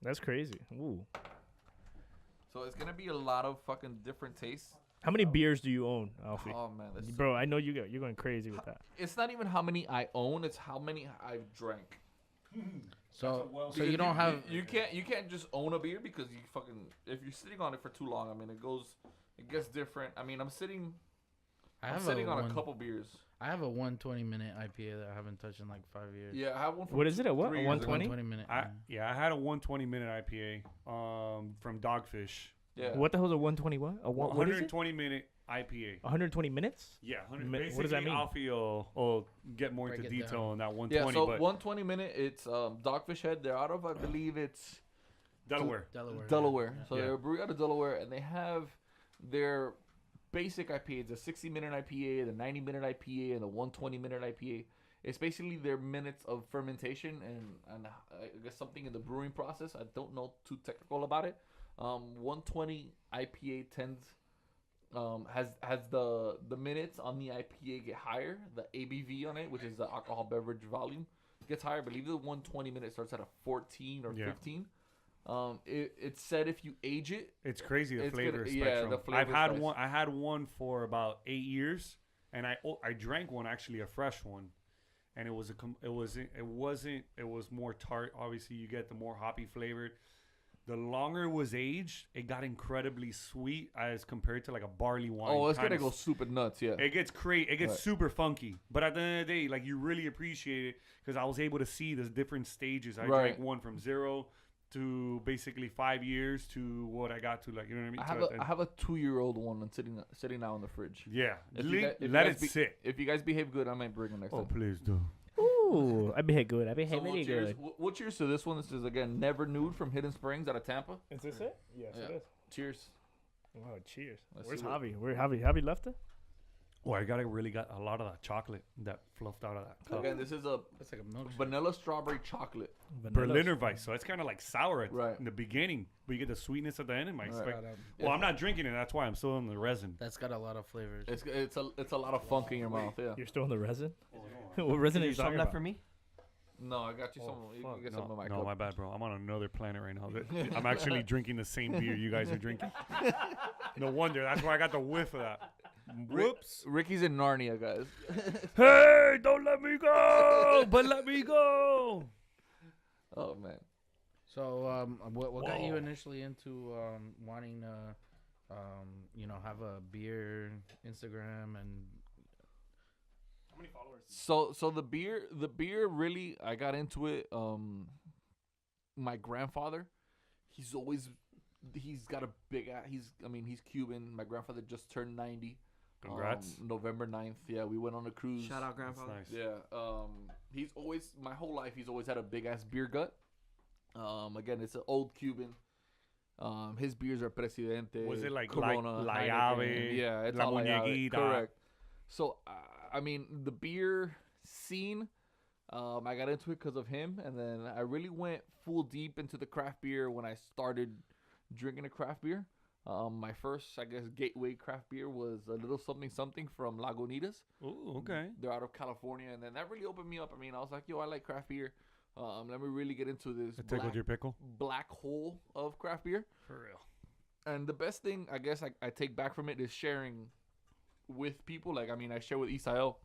That's crazy. Ooh. So it's gonna be a lot of fucking different tastes. How many beers do you own, Alfie? Oh man, Bro, I know you're going crazy with that. it's not even how many I own; it's how many I've drank. So Because you don't have. you can't just own a beer because you fucking if you're sitting on it for too long. I mean, it gets different. I mean, I'm sitting on a couple beers. I have a 120-minute IPA that I haven't touched in like 5 years. Yeah, I have one. What is it? A what? A 3 years ago. 120? 120-minute. I had a 120-minute IPA from Dogfish. Yeah. What the hell is a 120 what? What is it? 120-minute IPA. 120 minutes? Yeah, What does that mean? Alfie will get more Break into it detail down. on that Yeah, 120. so but 120-minute. It's Dogfish Head. They're out of, I believe it's Delaware. Delaware. So Yeah. they're a brewery out of Delaware, and they have their basic IPA. It's a 60-minute IPA, the 90-minute IPA, and the 120-minute IPA. It's basically their minutes of fermentation and I guess something in the brewing process. I don't know too technical about it. 120 IPA tends has the minutes on the IPA get higher. The ABV on it, which is the alcohol beverage volume, gets higher. I believe the 120 minute starts at a 14 or 15. It said if you age it, It's crazy the It's flavor good. Yeah, spectrum. the flavor I spice. had one for about 8 years, and I drank one, actually a fresh one, and it was more tart. Obviously, you get the more hoppy flavored. The longer it was aged, it got incredibly sweet as compared to like a barley wine. oh, it's kinda gonna go stupid nuts. Yeah. It gets It gets Right. super funky. But at the end of the day, like you really appreciate it because I was able to see the different stages. I Right. drank one from 0 to basically 5 years to what I got to, like, you know what I mean? I have a 2-year-old one and sitting now in the fridge. Yeah. If you guys- if you Let guys it sit. If you guys behave good, I might bring them next Oh, time. please do. Ooh, I behave good. I behave So really good. we'll cheers to this one. This is again Never Nude from Hidden Springs out of Tampa. Is this it? Yes, Yeah. it is. Cheers. Wow, cheers. Let's Where's see what- Javi? Where Javi left it? Oh, I really got a lot of that chocolate that fluffed out of that cup. Again, this is a It's like a milkshake. vanilla strawberry chocolate. Berliner Weiss, so it's kind of like sour Right. in the beginning, but you get the sweetness at the end. And I Right. expect. Got, Well, I'm not drinking it. That's why I'm still in the resin. that's got a lot of flavors. It's a lot of funk in your mouth. Yeah. You're still in the resin? What resin are you talking about? for me? No, I got you Oh, some. You fuck. can get No, some of my no, cup. my bad, bro. I'm on another planet right now. I'm actually drinking the same beer you guys are drinking. No wonder. That's why I got the whiff of that. Whoops. Ricky's in Narnia, guys. Hey, don't let me go, but let me go. Oh man. So, what got you Whoa. initially into wanting to, have a beer Instagram and How many followers? So the beer really, I got into it. My grandfather, he's got a big he's Cuban. My grandfather just turned 90. Congrats. November 9th. Yeah, we went on a cruise. Shout out, That's grandfather. nice. Yeah. He's always my whole life he's always had a big ass beer gut. Again, it's an old Cuban. His beers are Presidente. Was it like Corona, La Heineken. Llave, Yeah, it's La all La Llave. Muñequita? Correct. So, I mean, the beer scene, I got into it because of him, and then I really went full deep into the craft beer when I started drinking a craft beer. My first, I guess, gateway craft beer was a little something from Lagunitas. Ooh, okay. They're out of California, and then that really opened me up. I mean, I was like, yo, I like craft beer. Let me really get into this A tickled your pickle. black hole of craft beer. For real. And the best thing, I guess, I take back from it is sharing with people. Like, I mean, I share with Isael.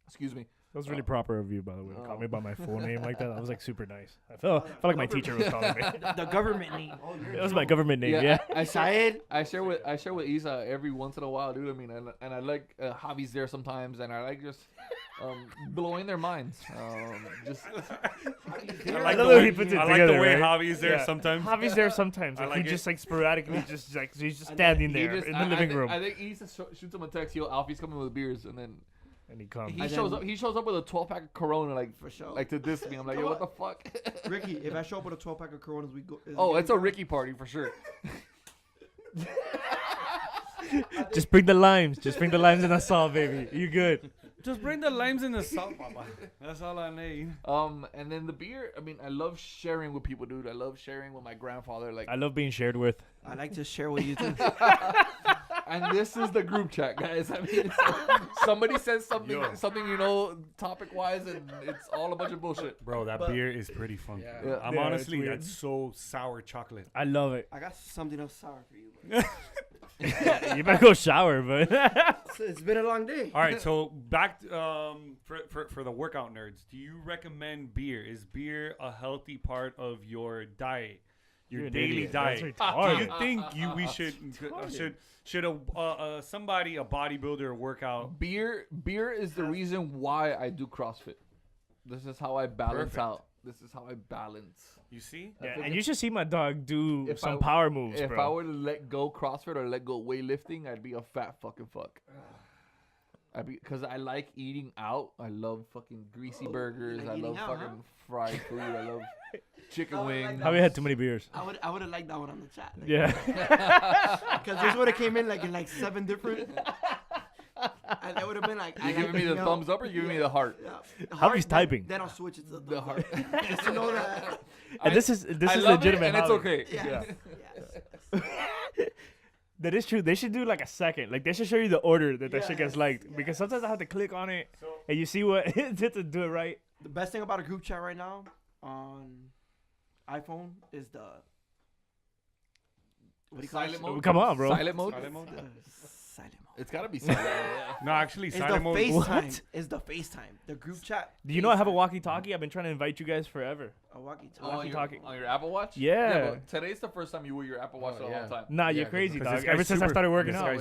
Excuse me. That was really proper of you, by the way. Oh. Call me by my full name like that. That was like super nice. I felt like my teacher was calling me. The government name. That was my government name. Yeah. I Syed? share with Isa every once in a while, dude. I mean, and I like Javi's there sometimes, and I like just blowing their minds. Just I I love how he puts it I like together, the way right? Javi's there Yeah. sometimes. Javi's there sometimes. I Like, like he it. just like sporadically, just like he's just standing he there just- in the living room, I think Isa shoots him a text. Yo, Alfie's coming with beers, and then and he comes. he shows up. He shows up with a 12-pack of Corona, like For sure. like to diss me. I'm like, yo, what the fuck? Ricky, if I show up with a 12-pack of Coronas, we go. Oh, it's a Ricky party for sure. Just bring the limes. Just bring the limes and the salt, baby. You good? Just bring the limes and the salt, Papa. That's all I need. And then the beer. I mean, I love sharing with people, dude. I love sharing with my grandfather. Like, I love being shared with. I like to share with you too. and this is the group chat, guys. I mean, somebody says something, topic wise, and it's all a bunch of bullshit. Bro, that beer is pretty funky. Yeah. I'm Yeah, honestly, it's weird. that's so sour chocolate. I love it. I got something else sour for you. But You better go shower, but it's been a long day. All right, so back for the workout nerds. Do you recommend beer? Is beer a healthy part of your diet, your You're an daily idiot. That's diet? retarded. Do you think we should somebody, a bodybuilder, work out? Beer is the reason why I do CrossFit. This is how I balance Perfect. out. This is how I balance. You see? yeah, and you should see my dog do If some I- power moves, If bro. I were to let go CrossFit or let go weightlifting, I'd be a fat fucking fuck. Because I like eating out. I love fucking greasy burgers. like I eating love out, fucking fried food. I love chicken Oh, I like wings. that. Probably had too many beers. I would have liked that one on the chat. Yeah. Because this would have came in in 7 different. And that would have been like. You giving me the thumbs up or you giving me the heart? Yeah. Javi's typing. Then I'll switch it to The heart. Just to know that. And this is I love legitimate. it, and it's Javi. okay. Yes. Yes. That is true. They should do like a second. Like they should show you the order that shit gets Yes, liked. Because sometimes I have to click on it and you see what to do it right. The best thing about a group chat right now on iPhone is the. What do you call Silent it? mode? Come on, bro. Silent mode? Silent mode? Silent mode. It's gotta be silent. Yeah. No, actually, It's the silent mode. FaceTime. It's the FaceTime. The group chat. Do you know I have a FaceTime. walkie-talkie? I've been trying to invite you guys forever. A walkie-talkie. Oh, on, your, Talking. on your Apple Watch? Yeah. but today's the first time you wear your Apple Watch Oh, in a long yeah. time. Nah, Yeah, you're 'cause- crazy, 'cause dog. this Ever guy's since I super- started working this out.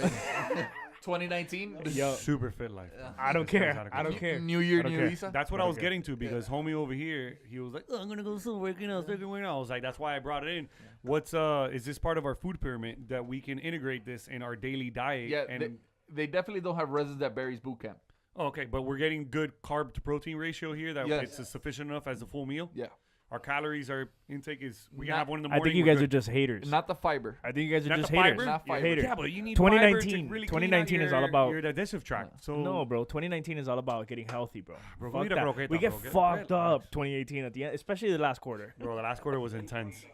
guy's 2019? Yo, super fit life. I don't This guy's care. out of I don't control. care. New Year, I don't new care. Lisa? That's what I I don't was care. getting to because homie over here, he was like, "Oh, I'm gonna go start working out, I was like, that's why I brought it in. What's is this part of our food pyramid that we can integrate this in our daily diet? Yeah, and they definitely don't have Residence at Barry's boot camp. okay, but we're getting good carb to protein ratio here that Yes. it's sufficient enough as a full meal. Yeah. Our calories, our intake is we can Not- have one in the I morning. think you we're guys are good. just haters. Not the fiber. I think you guys are Not just the haters. fiber? Not You're fiber. haters. Yeah, but you need 2019 fiber to really 2019 clean is out all about- your digestive tract. So No, bro. 2019 is all about getting healthy, bro. Bro, Fuck mira, that. croqueta, We get bro. Get fucked relax. up 2018 at the end, especially the last quarter. Bro, the last quarter was intense.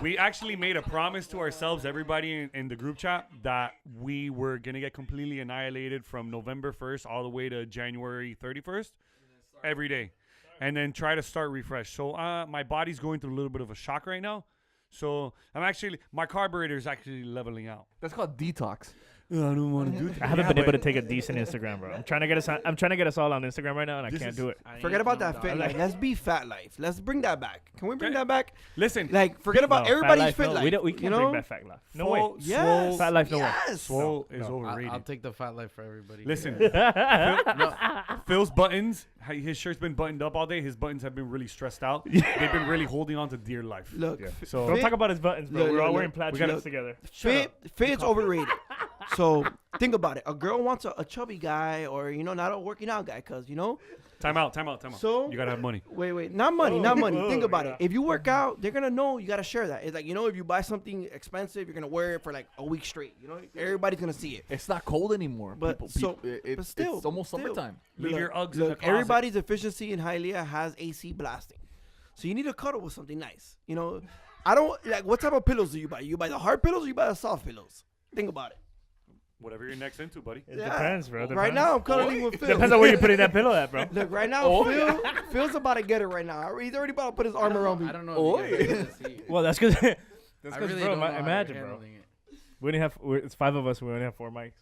We actually made a promise to ourselves, everybody in the group chat, that we were going to get completely annihilated from November 1st all the way to January 31st every day. And then try to start refresh. So my body's going through a little bit of a shock right now. So my carburetor is actually leveling out. That's called detox. I don't want to do that. I haven't been able to take a decent Instagram, bro. I'm trying to get us all on Instagram right now, and I This can't is- do it. Forget about that fit life. Let's be fat life. Let's bring that back. Can we bring Okay. that back? Listen, Like, forget about No, everybody's fat life, fit no. life. We can't you know? bring back fat life. No way. Yes. Fat life, no way. yes. Swole is No. overrated. I'll take the fat life for everybody. Listen, Phil's buttons, his shirt's been buttoned up all day. His buttons have been really stressed out. They've been really holding on to dear life. Look, So Don't talk about his buttons, bro. Look, We're all look, wearing look. plaid We gotta- shirts together. fit's overrated. So think about it. A girl wants a chubby guy, or not a working out guy, because time out. So- you gotta have money. Wait, not money. Oh, Think about yeah. it. If you work out, they're gonna know you gotta share that. It's like if you buy something expensive, you're gonna wear it for like a week straight. Everybody's gonna see it. It's not cold anymore. But It's still, almost summertime. Leave Look, your Uggs in the Look, closet. everybody's efficiency in Hialeah has AC blasting, so you need to cuddle with something nice. I don't like. What type of pillows do you buy? You buy the hard pillows or you buy the soft pillows? Think about it. Whatever you're next into, buddy. It depends, bro. Right now, I'm cuddling with Phil. Depends on where you're putting that pillow at, bro. Look, right now, Phil's about to get it right now. He's already about to put his arm around me. I don't know if you guys are gonna see it. Well, that's because I bro. really don't know how you're Imagine, bro. handling it. We only have it's 5 of us. We only have 4 mics,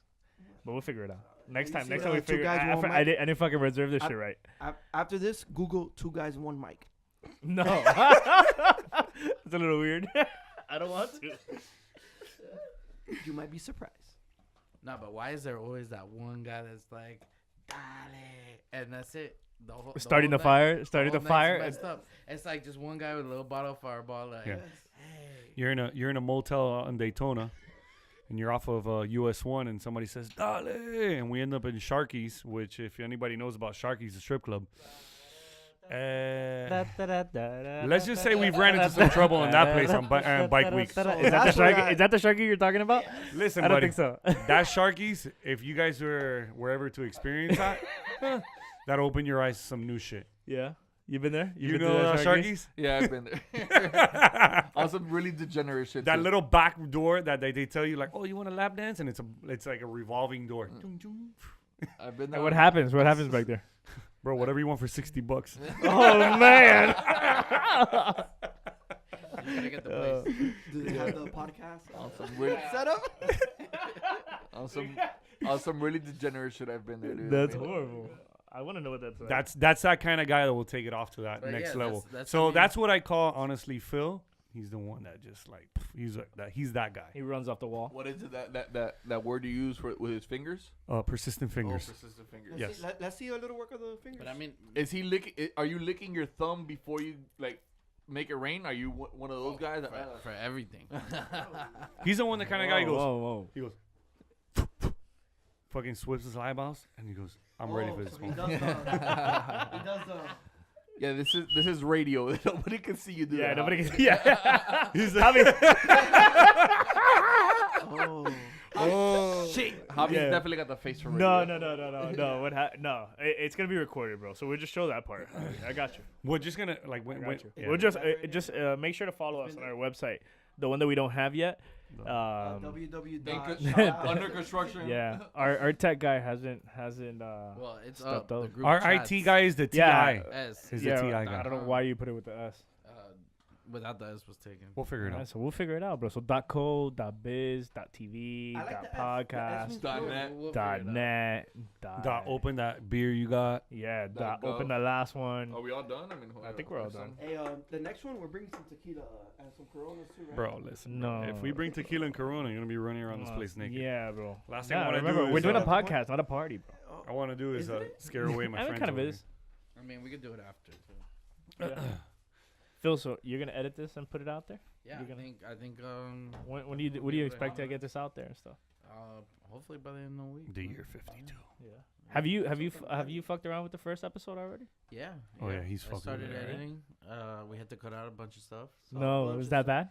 but we'll figure it out next time. see Next that? time we Two figure. guys, one I mic? didn't fucking reserve this I- shit right. After this, Google 2 guys, 1 mic. No, it's a little weird. I don't want to. You might be surprised. No, but why is there always that one guy that's like, dale, and that's it? Starting the whole fire, starting whole the night's fire. messed up. It's like just one guy with a little bottle of Fireball. Like, Yeah. hey, You're in a motel in Daytona, and you're off of US 1, and somebody says "Dale," and we end up in Sharky's, which if anybody knows about Sharky's, the strip club. Let's just say we've ran into some trouble in that place on bike week. Is that the Sharky you're talking about? Listen, I don't buddy, think so. that Sharkies, if you guys were ever to experience that, that'll open your eyes to some new shit. Yeah. You been there? You been to know that Sharkies? Yeah, I've been there. On some really degenerate shit. That too. little back door that they tell you like, oh, you want a lap dance, and it's like a revolving door. I've been there. And what happens? What happens back there? Bro, whatever you want for $60. Oh man. You gotta get the place. Do they have the podcast On some really, set up? on some really degenerate shit, I've been there, dude. That's I mean, horrible. I want to know what that's like. That's that kind of guy that will take it off to that But next yeah, level. that's- So I mean- that's what I call honestly Phil. He's the one that just like he's that guy. He runs off the wall. What is it that word you use with his fingers? Persistent fingers. Oh, persistent fingers. Yes. Let's see a little work of the fingers. But I mean, Is he licking? Are you licking your thumb before you like make it rain? Are you one of those guys? for everything. He's the one that kind of guy goes. Whoa. He goes. Fucking swips his eyeballs and he goes, "I'm ready for this so he one." does he does the. Yeah, this is radio. Nobody can see you do Yeah, that. nobody can. Yeah. He's Oh. Shit. Javi's Yeah. definitely got the face for radio. No. No. It's gonna be recorded, bro. So we'll just show that part. I got you. We're just gonna like I when got you. yeah. We'll just make sure to follow us on our website, the one that we don't have yet. www. Under construction. Yeah, our tech guy hasn't. Well, it's Stepped up. up. The group Our chats, IT guy is the TI. Yeah. S. Is Yeah, the TI I guy. don't know why you put it with the S. Without the S was taken. We'll figure it Alright, out. so we'll figure it out, bro. So .co, .biz, .tv, I like the F. .podcast, means Dot cool. net. We'll figure it out. .net, Dot open that beer you got. Yeah, Dot gov. open the last one. Are we all done? I mean, I think we're all done. Hey, the next one we're bringing some tequila and some Coronas too, right? Bro, listen. No. If we bring tequila and Corona, you're gonna be running around this place naked. Yeah, bro. Last thing I Nah, wanna do remember, is, we're doing a uh, podcast, not a party, bro. I want to do is Isn't it? scare away my I mean, friends. it kind of over is. I mean, we could do it after too. Yeah. Phil, so you're gonna edit this and put it out there? Yeah, You're I think When do you expect to get this out there and stuff? hopefully by the end of the week. The man. year 52. Yeah. Have you fucked around with the first episode already? Yeah. Oh, yeah, he's I fucking started with it, right? editing. We had to cut out a bunch of stuff. So No, was that bad?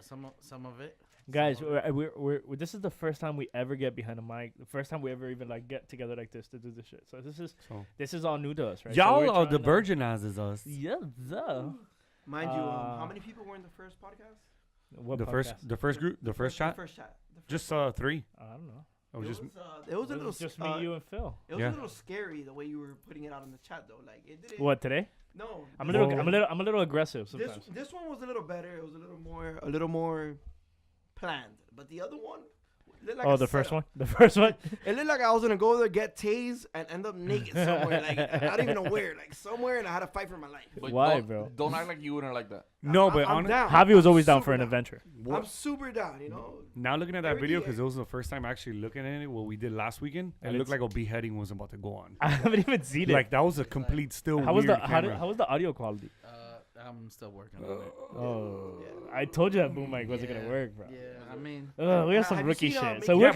Some of it. Guys, we're this is the first time we ever get behind a mic. The first time we ever even like get together like this to do this shit. So So this is all new to us, right? y'all so are the virginizes us. Yeah, Mind you, Uh, how many people were in the first podcast? what The podcast? first group, the first chat. The first chat. Just 3. I don't know. It was just it was a little just me, you, and Phil. It was Yeah. a little scary the way you were putting it out in the chat though. Like it didn't. What today? No. I'm a this- little I'm a little aggressive This sometimes. this one was a little better. It was a little more planned. But the other one. looked like Oh, a the first setup. one. The first one. It looked like I was gonna go there, get tased, and end up naked somewhere. Like I don't even know where. Like somewhere, and I had to fight for my life. But Why, don't, bro? Don't act like you wouldn't like that. no, but I'm on down. Javi was I'm always down super for an adventure. I'm super down. You know. now looking at that video Everything- because it was the first time actually looking at it. What we did last weekend, it And looked like a beheading was about to go on. I haven't even seen it. Like that was a complete still. how was weird the camera. how was the audio quality? I'm still working on it. Oh, I told you that boom mic wasn't gonna work, bro. Yeah, I mean, We got Have some you rookie seen, shit. Make So It we'll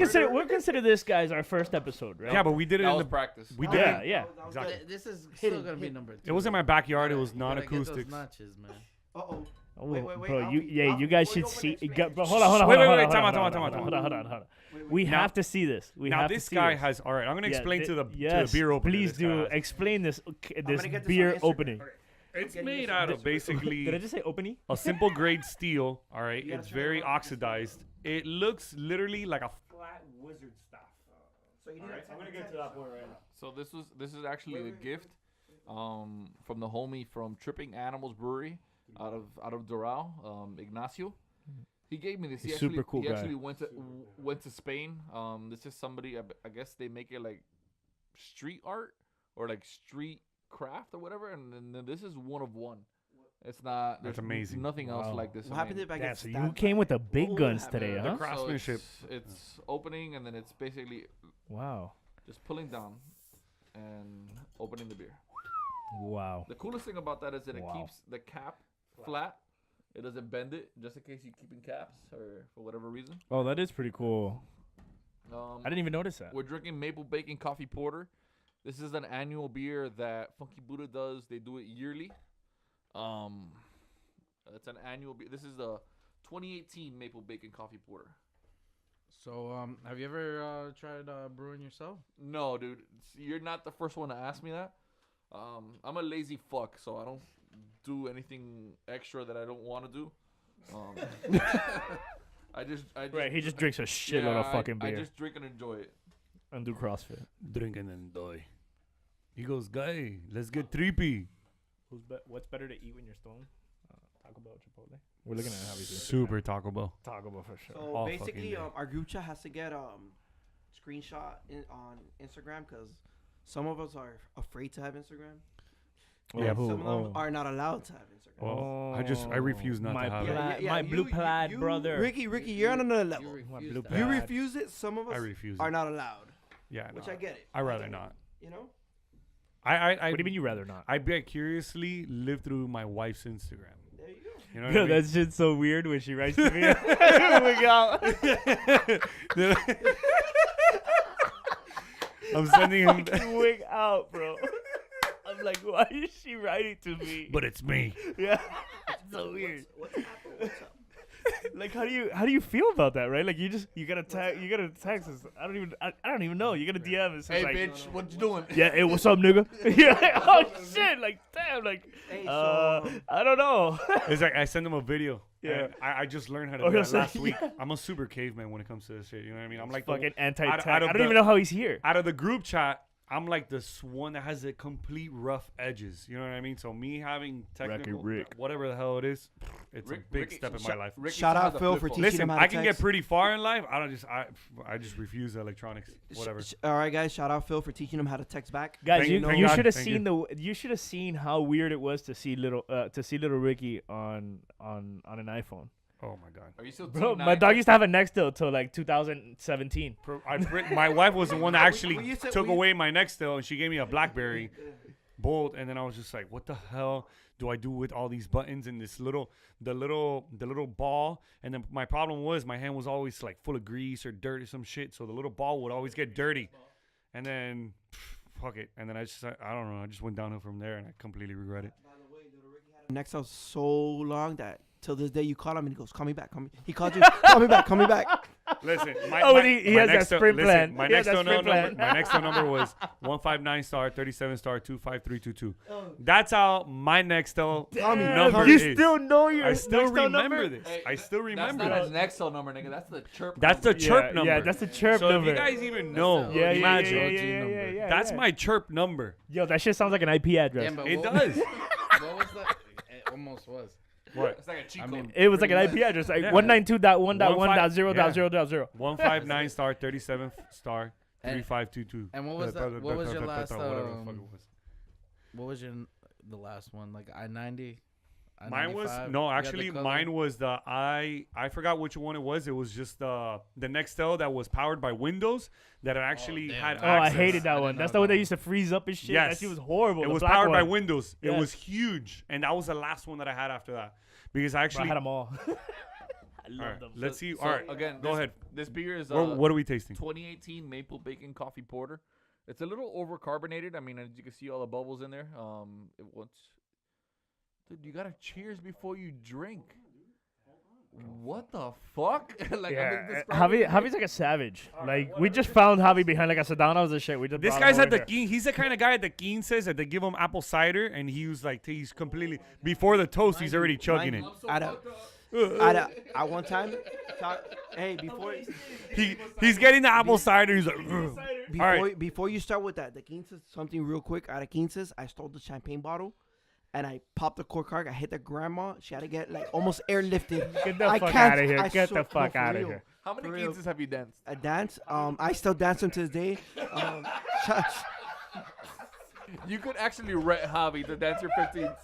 Happen? consider this guys our first episode, right? Yeah, but we did it That in was the. practice. We did Yeah, it. yeah. Exactly. this is Hidden, still gonna be hidden. number 2. It was in my backyard. It was You gotta get those non-acoustics. notches, man. Uh-oh. Oh, Wait, bro, Alfie, you Alfie, you guys before you should open see. it, explain Bro, it. hold on. Wait, Hold time on. out. We Now- have to see this. We Now have this to see guy this. has. All right, I'm gonna Yeah, explain thi- to the yes, beer opener. Please this guy do has. explain this I'm this gonna get this beer on Instagram. opening. Alright. It's Getting made this- out of Did I basically just say opening? a simple grade steel. All right, You gotta it's turn it very around. oxidized. It looks literally like a flat wizard staff. So you need Alright, a I'm gonna get to that point right now. So this is actually a gift, from the homie from Tripping Animals Brewery, out of Doral, Ignacio. He gave me this. He's He actually, super cool he guy. actually went to Spain. This is somebody. I guess they make it like street art or like street craft or whatever. And then this is one of one. It's not. That's there's amazing. Nothing else Wow. like this. What I happened mean, if I Damn, get so you stabbed came by with the it? big What guns would today, happen? huh? so Craftsmanship. It's opening and then it's basically Wow. just pulling down and opening the beer. Wow. The coolest thing about that is that Wow. it keeps the cap flat. It doesn't bend it, just in case you're keeping caps or for whatever reason. Oh, that is pretty cool. I didn't even notice that. We're drinking maple bacon coffee porter. This is an annual beer that Funky Buddha does. They do it yearly. It's an annual beer. This is the 2018 Maple Bacon Coffee Porter. So, have you ever tried brewing yourself? No, dude. You're not the first one to ask me that. I'm a lazy fuck, so I don't do anything extra that I don't want to do. I just Right, he just drinks a shitload of fucking beer I just drink and enjoy it. and do CrossFit. Drinking and die. He goes, guy, let's get trippy. What's better to eat when you're stoned? Taco Bell, Chipotle. We're looking at Javi's Instagram. Super Taco Bell. Taco Bell for sure. So All basically, fucking day. our group chat has to get screenshot on Instagram because some of us are afraid to have Instagram. Yeah, who? Some of them are not allowed to have Instagram. Well, I refuse not my to have it. plaid, my blue plaid brother. Ricky, you're on another level. My refuse blue that. plaid. You refuse it. Some of I us refuse are it. not allowed, Yeah, which no. I get it. I rather not. You know. I What do you mean you rather not? I bet curiously live through my wife's Instagram. There you go. You know what Yo, I mean? that shit's so weird when she writes to me. Oh my god. I'm sending him, Fucking wig out, bro. I'm like, why is she writing to me? but it's me. Yeah, it's so weird. What's happening? What's up? Like, how do you feel about that, right? Like, you gotta text us. I don't even know. You gotta DM us. Hey, like, bitch, what you doing? Yeah, hey, what's up, nigga? Yeah, oh shit, like, damn, like, Hey, so, I don't know. It's like I send him a video. Yeah. and I just learned how to Oh, do he'll that say- last week. I'm a super caveman when it comes to this shit. You know what I mean? I'm like Fucking the, anti-tech. out of I don't the- even know how he's here. out of the group chat. I'm like this one that has the complete rough edges. You know what I mean? So me having technical, Rick. whatever the hell it is, it's a big step in my life. Shout out Phil for teaching Listen, him how to I can get text. pretty far in life. I just refuse the electronics. Whatever. All right, guys. Shout out Phil for teaching him how to text back. Guys, Thank you you, should have thank seen you should have seen how weird it was to see little Ricky on an iPhone. Oh my god. Are you still Bro, T9? my dog used to have a Nextel till like 2017. My wife was the one that actually we used to- took we- away my Nextel, and she gave me a BlackBerry Bold, and then I was just like, what the hell do I do with all these buttons and the little ball? And then my problem was my hand was always like full of grease or dirt or some shit, so the little ball would always get dirty. And then fuck it, and then I don't know, I just went downhill from there, and I completely regret it. By the way, little Ricky had a Nextel so long that till this day you call him and he goes, "Call me back, call me." He called you, "Call me back, call me back." Listen, He has that Sprint plan. My He has that Nextel Sprint number, plan. my Nextel number was 159 star 37 star 25322. That's how my Nextel Damn, number you is. still know your I still Nextel remember number? this. Hey, I still remember That's this. not a Nextel number, nigga. That's the chirp. That's the number. chirp number. Yeah, that's the chirp so number. if you guys even know, yeah, imagine. yeah. That's my chirp number. Yo, that shit sounds like an IP address. Yeah, but It what, does. What was that? It almost was. What? It's like a cheat I code. mean, It was like an pretty IP address, like Yeah. 192.1.1.0.0.0. 159 star 37 star And- 3522. and what was that- what was your last, Whatever the fuck it was. What was the last one? Like I-90? Mine was I-95? no, You got the actually, color? mine was the I forgot which one it was. It was just the Nextel that was powered by Windows that it actually damn. had. Oh, I access. hated that I one. didn't That's know the one that that used to freeze up and shit. Yes. That shit was horrible. It the was black powered by one. Windows. It Yes. was huge, and that was the last one that I had after that because I Bro, I actually. had them all. I all love right, them. let's see. So, All right, again, go this- ahead. This beer is What are we tasting? 2018 Maple Bacon Coffee Porter. It's a little overcarbonated. I mean, as you can see, all the bubbles in there. Dude, you gotta cheers before you drink. What the fuck? Like, Yeah, Javi's like a savage. Like we just found Javi behind like a Sedanos and shit. We just This brought guy's him at the over here. Keen. He's the kind of guy at the Keen says that they give him apple cider, and he was like, he's completely before the toast. He's already chugging it. At one time, hey, He's getting the apple cider. He's like, "Ugh." Alright. before you start with that, the Quinces, something real quick. Out of Quinces, I stole the champagne bottle, and I popped the cork. I hit the grandma. She had to get like almost airlifted. Get the I fuck can't- out of here. I Get swear- the fuck no, for out of real. here. How many For real. pizzas have you danced? A dance. I still dance them to this day. You could actually rent Javi to dance your 15s.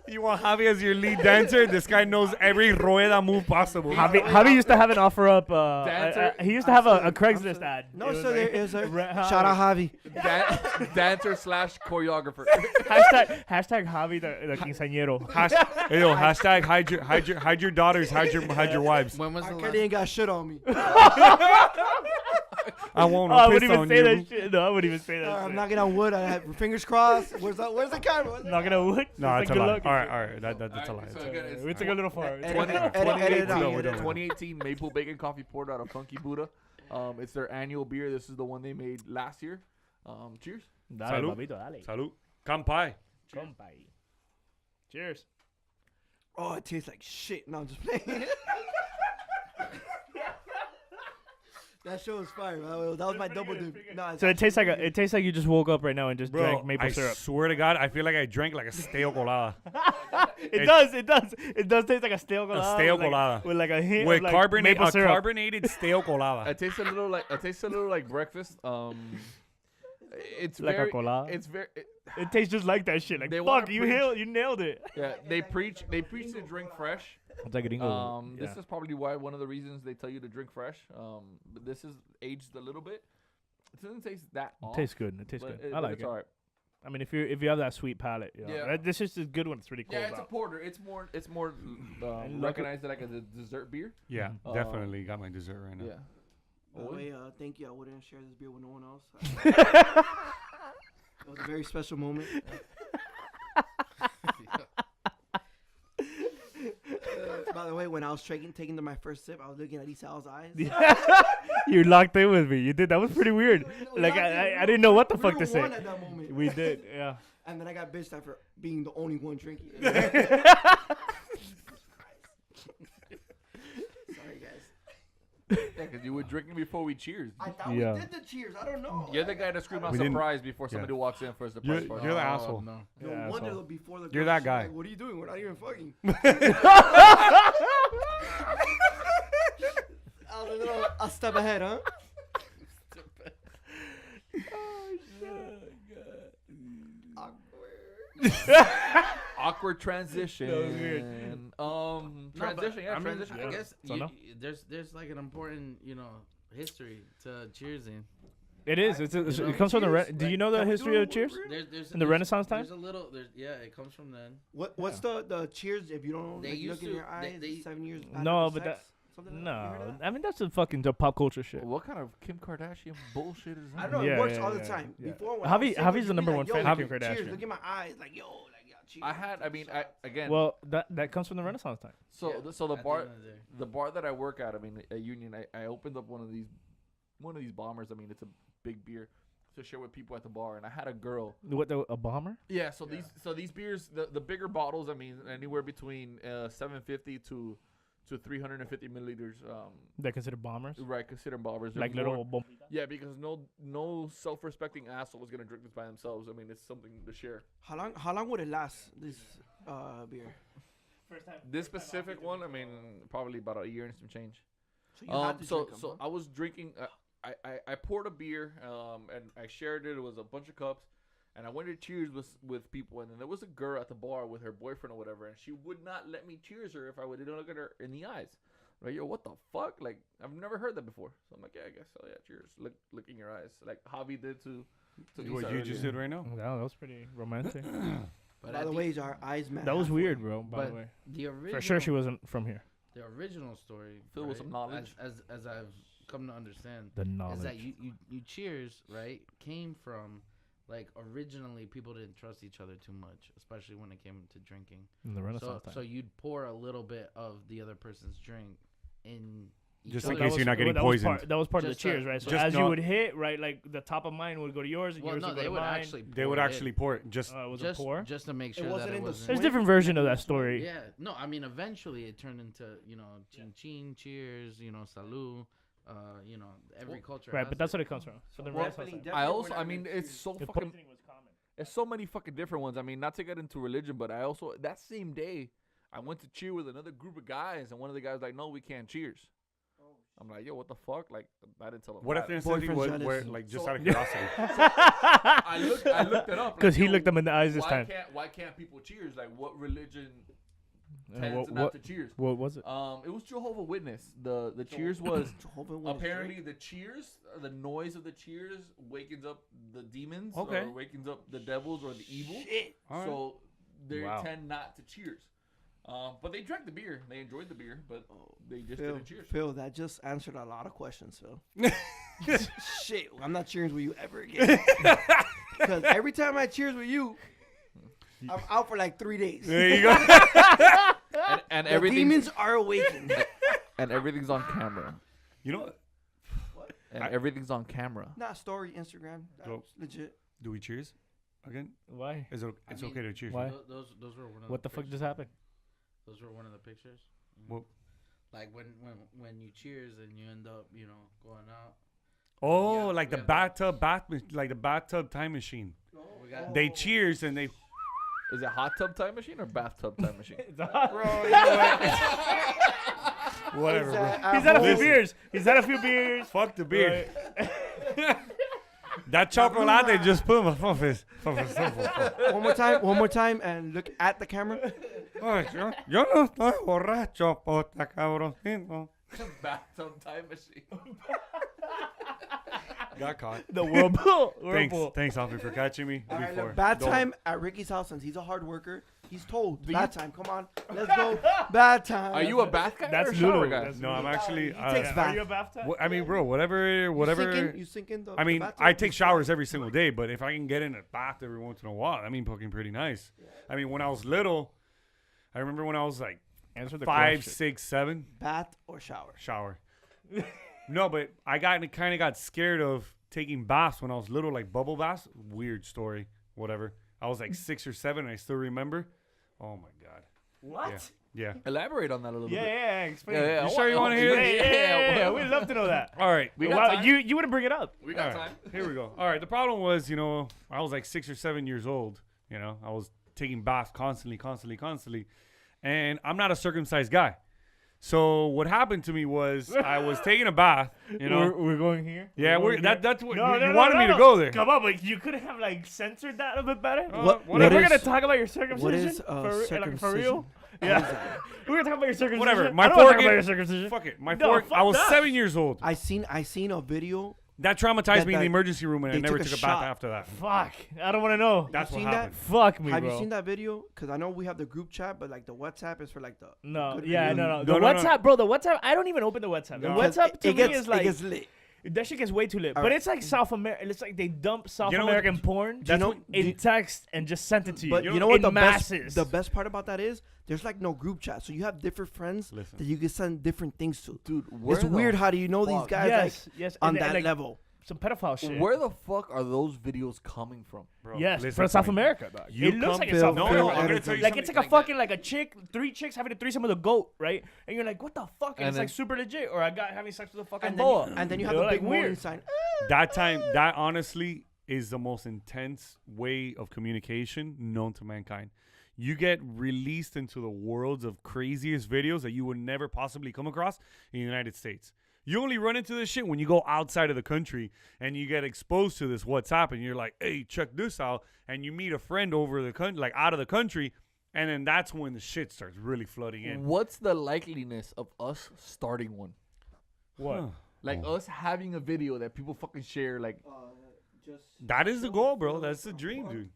You want Javi as your lead dancer? This guy knows every rueda move possible. Javi used to have an offer up. Dancer? He used to have a Craigslist ad. No, It was so like, there is a Red shout out Javi. Dancer / choreographer. hashtag Javi the quinceañero. Hashtag hide your daughters, hide your wives. When was R. the Kelly last? ain't got shit on me. I won't I piss wouldn't even on say you. that shit. No, I wouldn't even say that I'm shit. knocking on wood. I have fingers crossed. Where's the camera? Where's the Knocking on wood. No, It's it's like a good lie. luck. All right. That's a lie. So again, it's We took a little far. Edit- 20, edit- edit it out. We're done. 2018 Maple Bacon Coffee poured out of Funky Buddha. It's their annual beer. This is the one they made last year. Cheers. Dale, Salud. papito, dale. Salud. Kampai. Compay. Cheers. Oh, it tastes like shit. No, I'm just playing. That show was fire. That was my double dip. No, So it tastes like you just woke up right now and just Bro, drank maple I syrup. swear to God, I feel like I drank like a stale colada. It does taste like a stale colada. stale with like, colada. with like a hint With of like carbonated, maple a syrup. carbonated stale colada. It tastes a little like breakfast. It's Like a very, colada? It's very. It tastes just like that shit. Like They wanna fuck, you preach- you nailed it. Yeah, they preach to drink fresh. It's like a This is probably why one of the reasons they tell you to drink fresh. But this is aged a little bit. It doesn't taste that off. It tastes good. It tastes but good. it- I but like it's it. alright. I mean, if you have that sweet palate, you know, Yeah. this is a good one. It's really cool. Yeah, it's a porter. It's more And recognized like a dessert beer. Yeah, definitely got my dessert right now. Yeah. By the way, thank you. I wouldn't share this beer with no one else. It was a very special moment. By the way, when I was taking my first sip, I was looking at Isao's eyes. You locked in with me. You did. That was pretty weird. Like I didn't know what the We fuck were to say. one at that moment. We did. Yeah. And then I got bitched at for being the only one drinking. Sorry, guys. Yeah, because you were drinking before we cheers. I thought Yeah. we did the cheers. I don't know. You're the guy that screamed out We didn't- surprise before somebody walks in for the You're- surprise party. you're the asshole. No. No Yeah, wonder so- though before the You're girl, that she's guy. Like, what are you doing? We're not even fucking. I was a little a step ahead, huh? Awkward transition. That was weird. Transition. Yeah, I mean, transition. I guess So no? there's like an important history to cheersing. It is. It comes from the. Do you know the Can we history do of it? Cheers? There's In the Renaissance time? There's a little. It comes from then. What's the cheers if you don't They like, used look in to- your eyes? they- 7 years. No, after but sex? Something like that? You heard No, that? I mean that's the pop culture shit. What kind of Kim Kardashian bullshit is I that? don't know. Yeah, it works yeah, all the yeah, time. yeah. Before when Javi- I was single, Javi's the you'd be number like, one yo, fan like, of Kim Cheers. Kardashian. Look in my eyes, like yo, cheers. I mean, again. Well, that comes from the Renaissance time. So Yeah, the at the bar, end of the day. the bar that I work at, I mean, at Union, I opened up one of these bombers. I mean, it's a big beer to share with people at the bar, and I had a girl. What a bomber? Yeah. So these beers, the bigger bottles, I mean, anywhere between 750 to 350 milliliters. They're considered bombers. Right, consider bombers. They're Like more- little bombitas. Yeah, because no self-respecting asshole is gonna drink this by themselves. I mean, it's something to share. How long would it last? This beer. This specific one, I mean, probably about a year and some change. So you had to So drink 'em, so huh? I was drinking. I poured a beer, and I shared it. It was a bunch of cups, and I went to cheers with people, and then there was a girl at the bar with her boyfriend or whatever, and she would not let me cheers her if I didn't look at her in the eyes. Like, yo, what the fuck? Like, I've never heard that before. So I'm like, yeah, I guess. Oh yeah, cheers. Look in your eyes, like Javi did to What Lisa you just earlier. did right now? That was pretty romantic. But By at the way, is our eyes met. That was halfway. weird, bro. By the but way, the original, for sure she wasn't from here. the original story, Filled with some knowledge. as I've come to understand, The knowledge. is that you cheers, right, came from like originally people didn't trust each other too much, especially when it came to drinking. in the Renaissance So time. you'd pour a little bit of the other person's drink in each Just in other's- case That you're not was- getting that was poisoned. That was part of the Just, cheers, right? So just as you not- would hit, right, like the top of mine would go to yours, and Well, yours no, would go they to would mine. actually. They would pour it actually in. pour it. Just Was just it pour? just to make sure wasn't that it in the wasn't. There's swing? different version of that story. Yeah, no, I mean eventually it turned into chin chin, cheers, salud, every culture. Right, has but that's it. what it comes from. From the Well, Renaissance definitely- time. I we're also, not I mean, gonna it's cheers. so The fucking. poisoning was common. It's so many fucking different ones. I mean, not to get into religion, but I also that same day I went to cheer with another group of guys, and one of the guys was like, "No, we can't cheers." I'm like, "Yo, what the fuck?" Like, I didn't tell him. what if that. the incident Boyfriend was jealous. where, like, just So- out of curiosity? I looked it up Because he yo, looked them in the eyes this why time. Why can't people cheers? Like, what religion And tends not to cheers? what was it? It was Jehovah Witness. The cheers was Jehovah Witness apparently drink? the cheers, the noise of the cheers wakens up the demons, Okay. or wakens up the devils or the evil. All right. So they Wow. tend not to cheers. But they drank the beer. They enjoyed the beer, but they just Phil, didn't cheers. Phil, that just answered a lot of questions, Phil. Shit, I'm not cheering with you ever again. Because every time I cheers with you, I'm out for like 3 days. There you go. And The everything demons are awakened. and everything's on camera. You know what? And everything's on camera. Not story, Instagram. That's Dope. legit. Do we cheers again? Why? It's okay to cheers. Why? Those were one of What the fuck just happened? Those were one of the pictures. What? Like when you cheers and you end up, going out. Oh, Yeah, like we the got bathtub time machine. We got They cheers and they. Is it hot tub time machine or bathtub time machine? Bro, you know what? Whatever, bro. He's had a few Listen. beers. He's had a few beers. Fuck the beer. That chocolate just put my face. One more time, and look at the camera. Yo no estoy borracho, pota cabroncito. Bathtub time machine. Got caught. The whirlpool. Thanks, Alfie, for catching me All right, before. look, bad Don't- time at Ricky's house since he's a hard worker. He's told. Bad time. Come on. Let's go. Bad time. Are you a bath guy That's or a shower Lulu. guy? That's No, I'm actually. He takes Are bath. you a bathtub? I mean, bro, whatever. You sink in the I mean, bathtub? I take showers every single day, but if I can get in a bath every once in a while, I mean, fucking pretty nice. I mean, when I was little, I remember when I was like Answer the 5, question. 6, 7, bath or shower. shower. No, but I kind of got scared of taking baths when I was little, like bubble baths. Weird story, whatever. I was like 6 or 7, and I still remember. Oh my god. What? Yeah. Elaborate on that a little Yeah, bit. yeah, explain. Yeah, yeah. You sure you want to hear Yeah, this? yeah. We'd love to know that. All right. We got Wow, time. you wouldn't bring it up. We All right, here we go. All right. The problem was, I was like 6 or 7 years old. I was taking baths constantly. And I'm not a circumcised guy. So what happened to me was I was taking a bath, We're going here. Yeah, We're going that's what No, you no, wanted no, me no. to go there. Come on, but you could have like censored that a bit better. What- We're what gonna is- talk about your circumcision. What is like for real? circumcision? Yeah, we're gonna talk about your circumcision. Whatever. I My don't wanna talk forehead- about your circumcision. Fuck it. My No, fork. fuck I was that. 7 years old. I seen a video. That traumatized me in that the emergency room, and I they never took a took a bath shot. after that. Fuck, I don't want to know. That's what seen that? happened. Fuck me, Have bro. you seen that video? Because I know we have the group chat, but like the WhatsApp is for like the No, good yeah, video. no. The No, no, no. WhatsApp, bro. The WhatsApp. I don't even open the WhatsApp. The No. WhatsApp to it me gets, is like it gets lit. that shit gets way too lit. All But right. it's like South America. It's like they dump South You know what- American porn That's know- what- in text and just sent it to you. But You you know know what in the masses. best part about that is? There's like no group chat, so you have different friends Listen. that you can send different things to. Dude, It's weird how do you know these fuck? guys yes, like yes, on and that like, level. some pedophile shit. Where the fuck are those videos coming from? Bro, Yes, listen from to South me. America, dog. You It looks come like Phil- it's South No, America. no, I'm gonna tell you Like it's something. like a fucking like a chick, 3 chicks having a threesome with a goat, right? And you're like, what the fuck? And And it's like then- super legit. Or a guy having sex with a fucking And boa. then you have They're the like big warning weird. sign. That honestly is the most intense way of communication known to mankind. You get released into the worlds of craziest videos that you would never possibly come across in the United States. You only run into this shit when you go outside of the country and you get exposed to this WhatsApp and you're like, hey, check this out. And you meet a friend over the country, like out of the country. And then that's when the shit starts really flooding in. What's the likeliness of us starting one? What? Huh. Like us having a video that people fucking share, like That is the goal, bro. That's the dream, dude.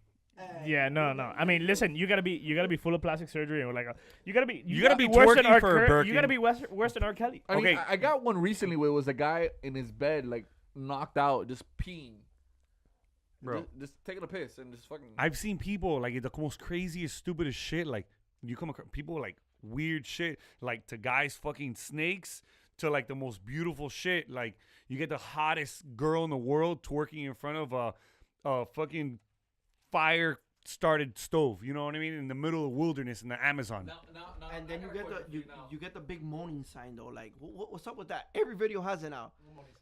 Yeah, no. I mean, listen, you gotta be full of plastic surgery or like you gotta be twerking than R. for a Birkin. You gotta be worse than R. Kelly. I mean, Okay. I got one recently where it was a guy in his bed, like knocked out, just peeing, Bro. just taking a piss and just fucking. I've seen people like the most craziest, stupidest shit. Like you come across people like weird shit, like to guys fucking snakes, to like the most beautiful shit. Like you get the hottest girl in the world twerking in front of a fucking fire started stove. You know what I mean? In the middle of the wilderness in the Amazon. And then you get the big moaning sign though. Like what's up with that? Every video has it now.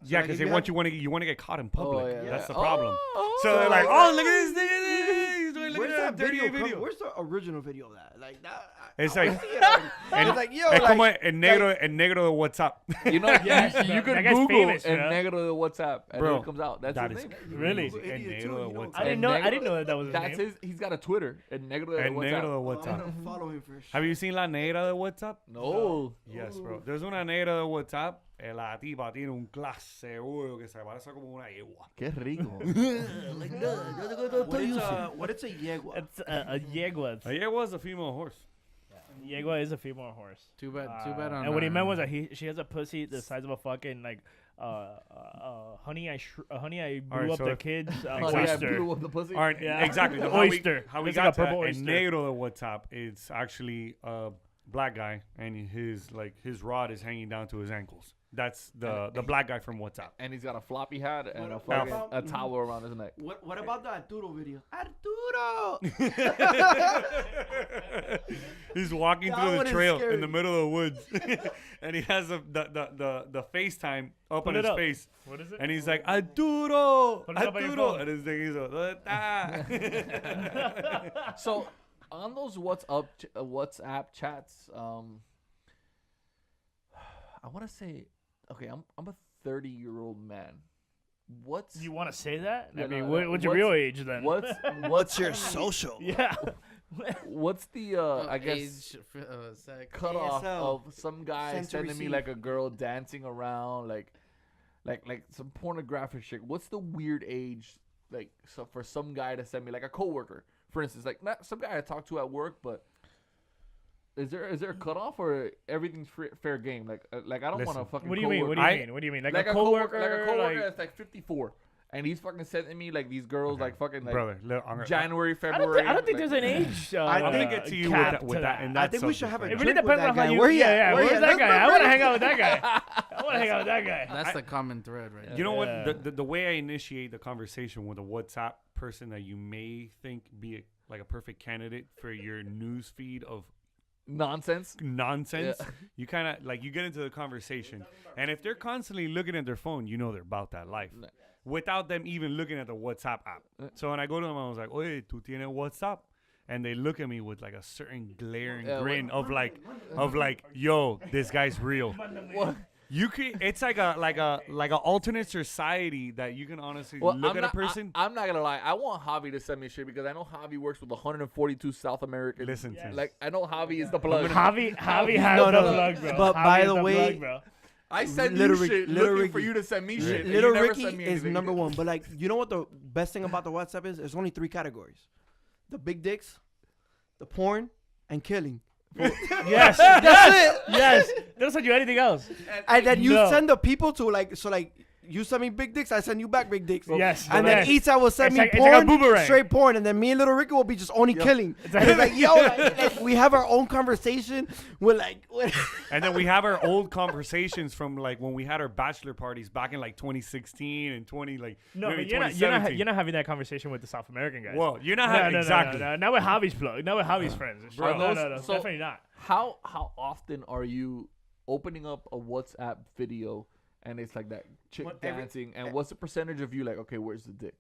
Yeah, like, because if they you want have- you want to get caught in public. yeah. That's the Oh, problem. oh. So they're like, oh, look at this nigga. He's doing- Look Where's at that that dirty video? video. Where's the original video of that? Like that. It's I like- wanna see it already. It's like yo, Es como like, el negro, el negro de WhatsApp. You know, Yeah, you that could guy's Google famous, and yeah. negro de WhatsApp, and Bro, it comes out. That's that his is name. Really? Google El idiot negro too, de you know. I didn't know. I negro- didn't know that was his That's name. his. He's got a Twitter. El negro de El negro WhatsApp. de I'm WhatsApp. gonna follow him for sure. Have you seen La Negra de WhatsApp? No. Yes, bro. There's una negra de WhatsApp. La tipa tiene un clase seguro que se parece como una yegua. Qué rico. What it's a yegua? It's a yegua. A yegua is a female horse. Yegua is a female horse. Too bad on. And what he meant was that she has a pussy the size of a fucking like honey, I All blew right, up so the if- kids. Oh, yeah, Oyster. blew up the pussy. All right, Yeah. exactly. So Oyster. How we It's got like a to purple that. oyster. Negro de WhatsApp. It's actually a black guy, and his rod is hanging down to his ankles. That's the black guy from WhatsApp. And he's got a floppy hat and a, What fucking, about- a towel around his neck. What about the Arturo video? Arturo. He's walking That through the one is trail scary. in the middle of the woods, and he has the FaceTime up Put on it his up. face, What is it? and he's like Arturo, Put it up on your Arturo, phone. and his thing is like, So on those WhatsApp chats, I want to say, okay, I'm a 30-year-old man. What's You want to say that? Yeah, I mean, no, what's your real age then? What's your social? Yeah. what's the I guess age, sex. cutoff ASL. of some guy Send to sending me receive. like a girl dancing around like some pornographic shit? What's the weird age like so for some guy to send me like a coworker, for instance, like not some guy I talk to at work, but is there a cutoff or everything's fair game? Like I don't want to Listen. fucking. What do you mean? What do you mean? What do you mean? Like a coworker, coworker? like that's like 54, and he's fucking sending me like these girls like fucking like brother. Look, I'm gonna- January, I February. don't think like- there's an age. I think it's you cap with to that, and I that's think we should have a It drink really with depends that on how guy. you. Where he at? Yeah, Where he where's at? that guy? I want to hang out with that guy. I want to hang out with that guy. That's the common thread, right? You know Yeah. what? The way I initiate the conversation with a WhatsApp person that you may think be like a perfect candidate for your news feed of nonsense. nonsense, Yeah. you kind of like you get into the conversation, and if they're constantly looking at their phone, you know they're about that life. No. Without them even looking at the WhatsApp app. So when I go to them, I was like, "Oye, tú tienes WhatsApp?" And they look at me with like a certain glaring Yeah, grin of like, "Yo, this guy's real." What? You can. It's like a alternate society that you can honestly Well, look I'm at not, a person. I'm not gonna lie. I want Javi to send me shit because I know Javi works with 142 South American. Listen to me. Like I know Javi is the plug. Javi has No, the no, plug, bro. but Javi by is the way, plug, bro. I send Little you Rick- shit Little looking for Ricky. you to send me shit. and Little you never Ricky send me is anything. number one, but like you know what the best thing about the WhatsApp is? There's only 3 categories: the big dicks, the porn, and killing. Yes, That's it. yes. They don't send you anything else. And then you No. send the people to like you send me big dicks, I send you back big dicks. Yes, And yes. then Isa will send It's me like- it's like a porn, boomerang. straight porn, and then me and Little Ricky will be just only killing. It's And like- it's like, yo, like, we have our own conversation. We're like, And then we have our old conversations from like when we had our bachelor parties back in like 2016 and 20 like No, maybe but you're not 2017. having that conversation with the South American guys. Well, you're not no, having no, exactly. No, not with Javi's plug. Not with Javi's friends. and shit. Bro, no, those- so- definitely not. How often are you opening up a WhatsApp video and it's like that chick dancing? And what's the percentage of you like? Okay, where's the dick?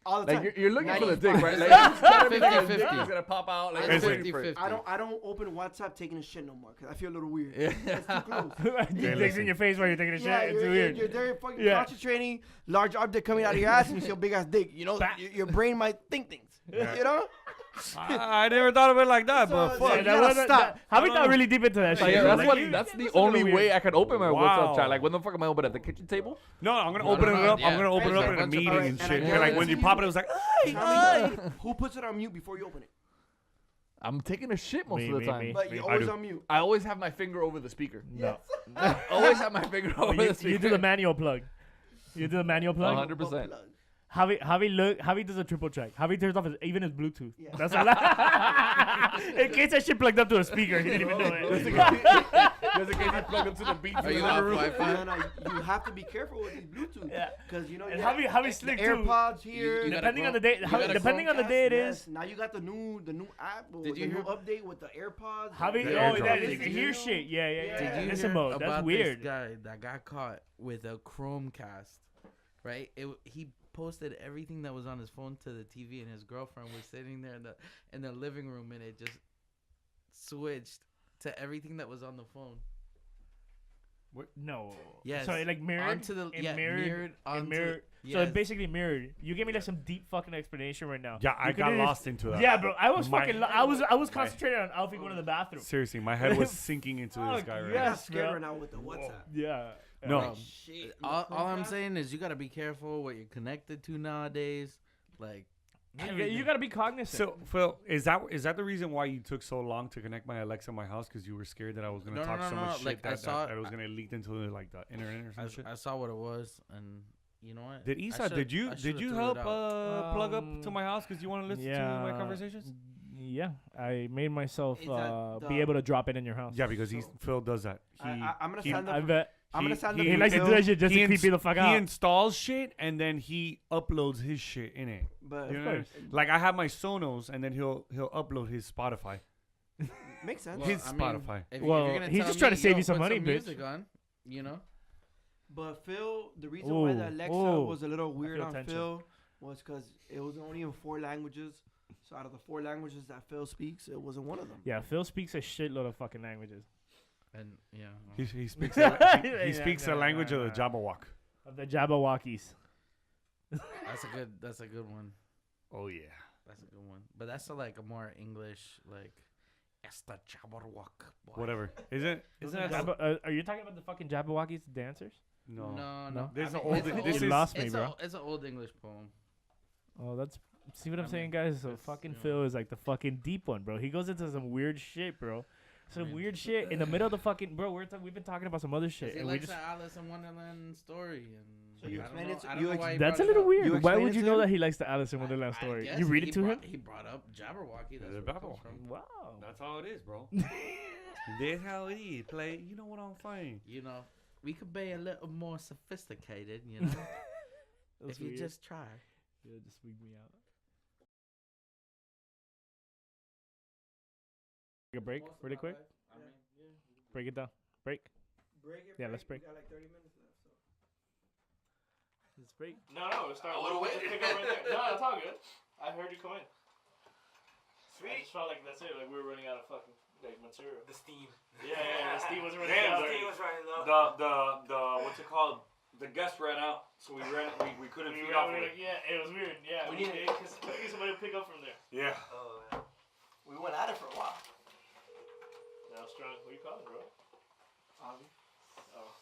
all the Like time. you're looking for the 95. dick, right? Like it's gotta be like a 50-50. dick is gonna pop out. Like Is I'm it? waiting for it. 50-50. I don't open WhatsApp taking a shit no more because I feel a little weird. Yeah. It's too close. Dicks listen. in your face while you're taking a shit. Yeah, It's you're weird. there fucking Yeah. concentrating, large object coming out of your ass, and you see a big ass dick. You know, Bah. your brain might think things. You know? I never thought of it like that, but So, fuck. you gotta stop. Javi's not really deep into that So shit. yeah, bro. that's Like, what. That's the that's a little only weird. way I can open my Wow. WhatsApp chat. Like when the fuck am I open at the kitchen table? No, I'm gonna No, open no, it no, up. yeah. I'm gonna open it There's up a in a bunch of- meeting Alright, and and shit. I- And like when you pop it, it was like, Tell me, who puts it on mute before you open it? I'm taking a shit most Me, of the me, time. me. But you I always do. on mute. I always have my finger over the speaker. No. I always have my finger over the You speaker. do the manual plug. You do the manual plug. 100%. Javi does a triple check. Javi turns off even his Bluetooth. Yeah. That's all. In case that shit plugged up to a speaker, he didn't even know it. Just in case you plug into the beats. Are you in off the room. Wi-Fi? No, you have to be careful with these Bluetooth. Yeah. Because you know, And you Javi the slick too. AirPods here. You gotta Depending on grow- the day, you gotta depending on the Chromecast, day it yes. is. Now you got the new app with Did the you new hear- update with the AirPods. Javi, The oh, AirDrop. that is hear shit. Yeah, yeah, yeah. Did Did you Listen hear mode. That's about weird. this guy that got caught with a Chromecast? Right? He posted everything that was on his phone to the TV, and his girlfriend was sitting there in the living room, and it just switched to everything that was on the phone. No. Yes. So it like mirrored. Onto the it yeah, mirrored. It onto mirrored. yes. So it basically mirrored. You gave me like some deep fucking explanation right now. yeah, I You got could've lost into that. Yeah, bro. I was My- fucking. I was concentrated on Alfie going to the bathroom. Seriously, my head was sinking into this Fuck, guy right I yes. got scared bro. right now with the WhatsApp. Yeah. No. Um, Shit. all I'm saying is you gotta be careful what you're connected to nowadays. Like, You gotta be cognizant. So, Phil, is that the reason why you took so long to connect my Alexa in my house? Because you were scared that I was gonna talk so much shit Like, that it was gonna leak into like the internet or some shit. I saw what it was, and you know what? Did Isa? Did you help plug up to my house because you want to listen to my conversations? Yeah, I made myself Is that be able to drop it in your house. Yeah, because Phil does that. I'm gonna he- stand I up. bet. I'm gonna stand up. He for likes to Phil, do that shit just to creep you the fuck He out. installs shit and then he uploads his shit in it. But You know what I mean? Like I have my Sonos and then he'll upload his Spotify. makes sense. Well, His I mean, Spotify. if Well, you're gonna he's tell just trying to me, save yo, you some put money, bitch. music on, you know. But Phil, the reason why the Ooh, Alexa ooh. was a little weird feel on tension. Phil was because it was only in 4 languages. So out of the 4 languages that Phil speaks, it wasn't one of them. Yeah, Phil speaks a shitload of fucking languages. And yeah, He speaks Yeah, speaks yeah, the language of the yeah. Jabberwock. Of the Jabberwockies. that's a good one. Oh yeah. That's a good one. But that's a more English like. Esta Jabberwock. boy. Whatever. Isn't that Are you talking about the fucking Jabberwockies dancers? no? No. There's I an mean, old. it's This You is lost me, it's bro. It's an old English poem. Oh, that's. See what I'm I saying, mean, guys? So it's, fucking you know. Phil is like the fucking deep one, bro. He goes into some weird shit, bro. Some mean- weird shit in the middle of the fucking bro. We've been talking about some other shit, He and we likes just. the Alice in Wonderland story, and So you I don't explain know, it to- I don't you know ex- why he That's a brought it little up. weird. You Why explain would it you to know him? that he likes the Alice in Wonderland I story? guess You read he it to him? He brought up Jabberwocky. That's The where it comes Jabberwocky. from. Wow. That's how it is, bro. That's how it is. Play. You know what I'm saying? You know, we could be a little more sophisticated. You know, That's if you weird. just try. Yeah, just weed me out. Take a break, really quick. Break it down. Break. Break it. Yeah, let's break. We got like 30 minutes left. So. Let's break. No, we'll start. I would've We'll waited. just pick up right there. No, it's all good. I heard you come in. I Sweet. just felt like that's it. Like we were running out of fucking material. The steam. Yeah. The steam was running Damn, out. The steam was running low. The what's it called? The guest ran out, so we couldn't We feed were off of like, it. yeah, it was weird. Yeah, We we needed- did because I think somebody would pick up from there. Yeah. Oh, yeah. We went at it for a while. That was strong. Who you calling, bro? Ozzy. Oh.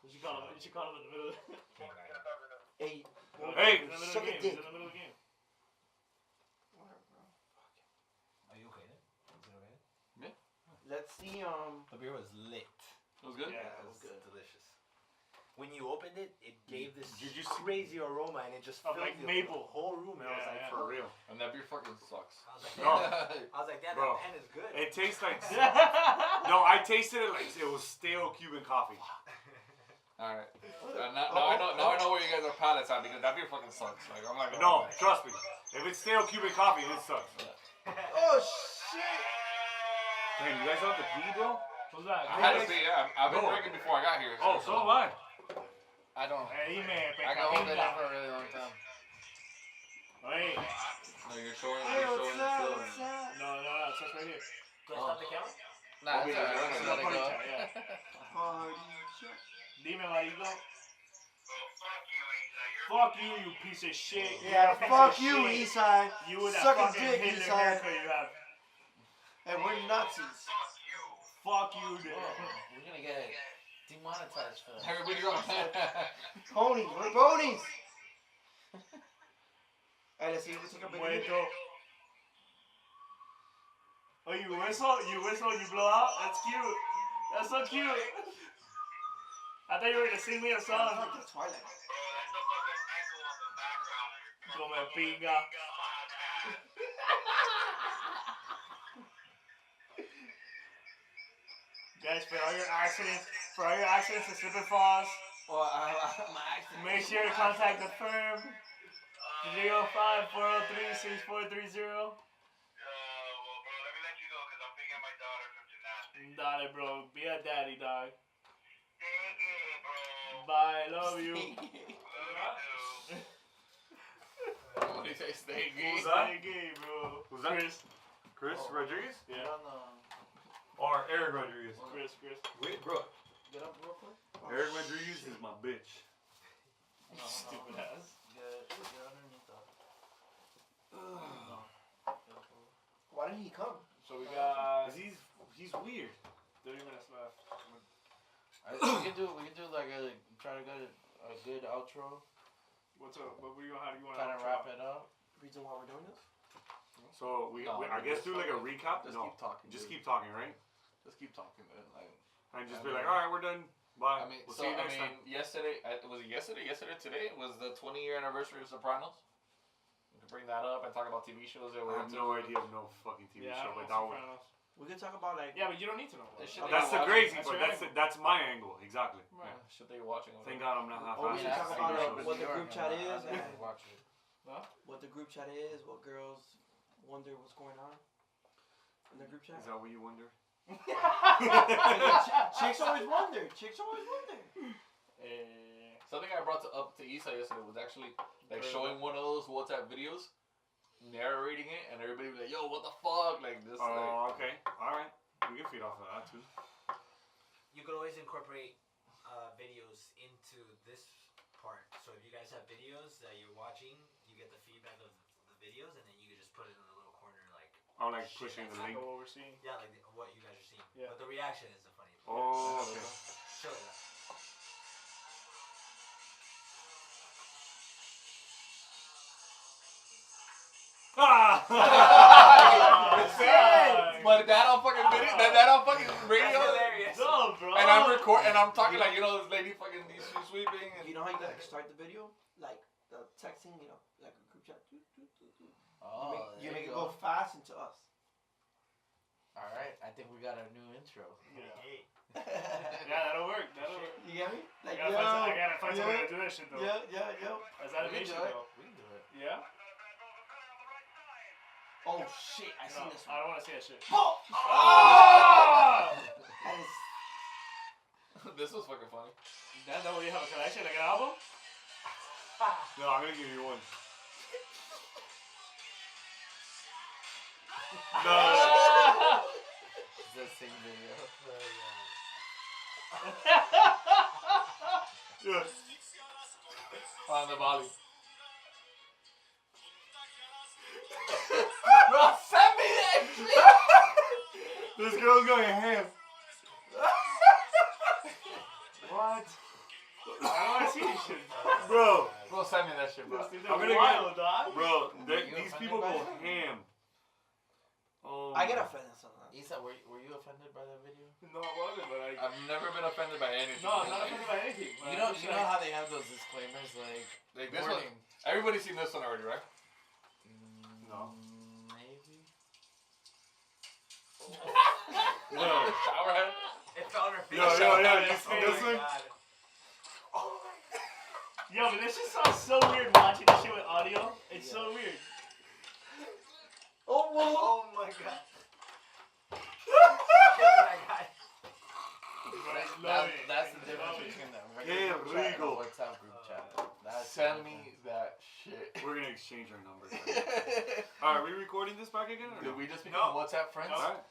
You should call him. You should call him in the middle. Hey. Hey, he's in the middle of suck the a game. He's dick. in the middle of the game. Are you okay then? Is it okay? Let's see. The beer was lit. It was good. Yeah. It was good. Delicious. When you opened it, it gave this Did you see- crazy aroma, and it just Of, filled like, the maple. whole room. And I was Yeah, like, yeah. For real. And that beer fucking sucks. I was like, No. damn. I was like, damn, Bro. that pen is good. It tastes like. No, I tasted it like it was stale Cuban coffee. All right. Now I know where you guys are palates at because that beer fucking sucks. Like I'm not gonna. No, lie. trust me. If it's stale Cuban coffee, it sucks. Oh shit! Man, you guys have to pee, bro? Who's that? I had to see. Yeah, I've been No. drinking before I got here. Oh, so am I. I don't. Hey, man. I got hold of that for a really long time. Hey. No, you're showing. Hey, You're what's showing up? the What's up? No, it's just right here. Do I stop the camera? Nah, it's alright. It's Let not it funny go. chat, yeah. Party check. Dime, marido. Fuck you, you piece of shit. Yeah, piece fuck of you, shit. Eastside. You with that Suck a fucking dick, Hitler Eastside. haircut you have. And we're Nazis. Fuck you, dude. We're gonna get demonetized for that. Everybody go. Ponies, we're ponies. Hey, let's see if we take a big hit. Muerto. Oh, you whistle, you blow out? That's cute. That's so cute. I thought you were gonna sing me a It's song. like the Twilight. Come pinga. Guys, for all your accidents and slip and falls, Oh, my accident. make sure to contact the firm. 305-403-6430. Dale, bro. Be a daddy, dog. Bye. Love you. What do you say? Stay gay. Who's that? Stay gay, bro. Who's that? Chris. Chris Rodriguez? Yeah. Or Eric Rodriguez? Chris. Wait, bro. Get up real quick. Eric Rodriguez is my bitch. Stupid ass. Get underneath that. Why didn't he come? So we got 'Cause he's weird. 30 minutes left. We can do like a try to get a good outro. What's up? What do you how do you want Kind of wrap it up. reason why we're doing this? So No, I guess do like a recap. Just No, keep talking. just dude. keep talking, right? Just keep talking, man. Like, And just I be mean- like, all right, we're done. Bye. I mean, we'll so see you next time. yesterday, was it yesterday? Yesterday, today was the 20-year anniversary of Sopranos. We can bring that up and talk about TV shows that I we're have into. no idea of no fucking TV Yeah, show, I but don't that know was. Sopranos. We could talk about like. Yeah, but you don't need to know. They should About be it. That's the watching. crazy That's part. your That's my angle. Exactly. Right. Yeah. Should they watching? or Thank whatever. God I'm not half Or we assed. should talk I about grew up in what New the group York, chat and is I and didn't watch it. what the group chat is, what girls wonder what's going on in the group chat. Is that what you wonder? Chicks always wonder. Chicks always wonder. Something I brought up to Isa yesterday was actually like showing one of those WhatsApp videos, narrating it, and everybody be like, "Yo, what the fuck?" Like this. Oh, okay. All right. We can feed off of that too. You could always incorporate videos into this part. So if you guys have videos that you're watching, you get the feedback of the videos, and then you can just put it in a little corner, like I'm like shit, pushing the that's link. What we're seeing. yeah, like what you guys are seeing. Yeah. But the reaction is the funny part. Oh, okay. Show it. Ah! But that on fucking video, that on fucking radio, Hilarious. No, bro. and I'm talking like, you know, this lady fucking sweeping, and You know how you like start the video, like the texting, you know, like a group chat. You make it go fast into us. All right, I think we got our new intro. Yeah. Hey. Yeah, that'll work. That'll work. You get me? I Like gotta find some way to do that shit though. yo. That's We can animation do it. though. We can do it. Yeah. Oh shit! I seen No, this I one. don't want to see that shit. Oh! Oh! That is. this was fucking funny. That's not what you have a collection, like an album. No, I'm gonna give you one. No. It's the same video. Yeah. On the volley. Bro, send me that shit! This girl's going ham. What? I don't want to see this shit. Bro, Bro, send me that shit, bro. This I'm is gonna wild, dog. bro, You these offended people by go that? ham. Oh, I get offended sometimes. Isa, were you offended by that video? No, I wasn't, but I've never been offended by anything. no, I'm not offended by anything. You know how they have those disclaimers like Like this one, warning. everybody's seen this one already, right? No. Maybe. No. Showerhead. It fell on her face. Yo, you see Oh this my one? God. Yo, but this just sounds so weird watching this shit with audio. It's so weird. Oh my God. Oh my God. That's the difference between the Qué regular group chat and rico. the WhatsApp group chat. That's Send the me that shit. We're gonna exchange our numbers. difference. Alright, are we recording this back again or Did no? we just become WhatsApp friends? Alright,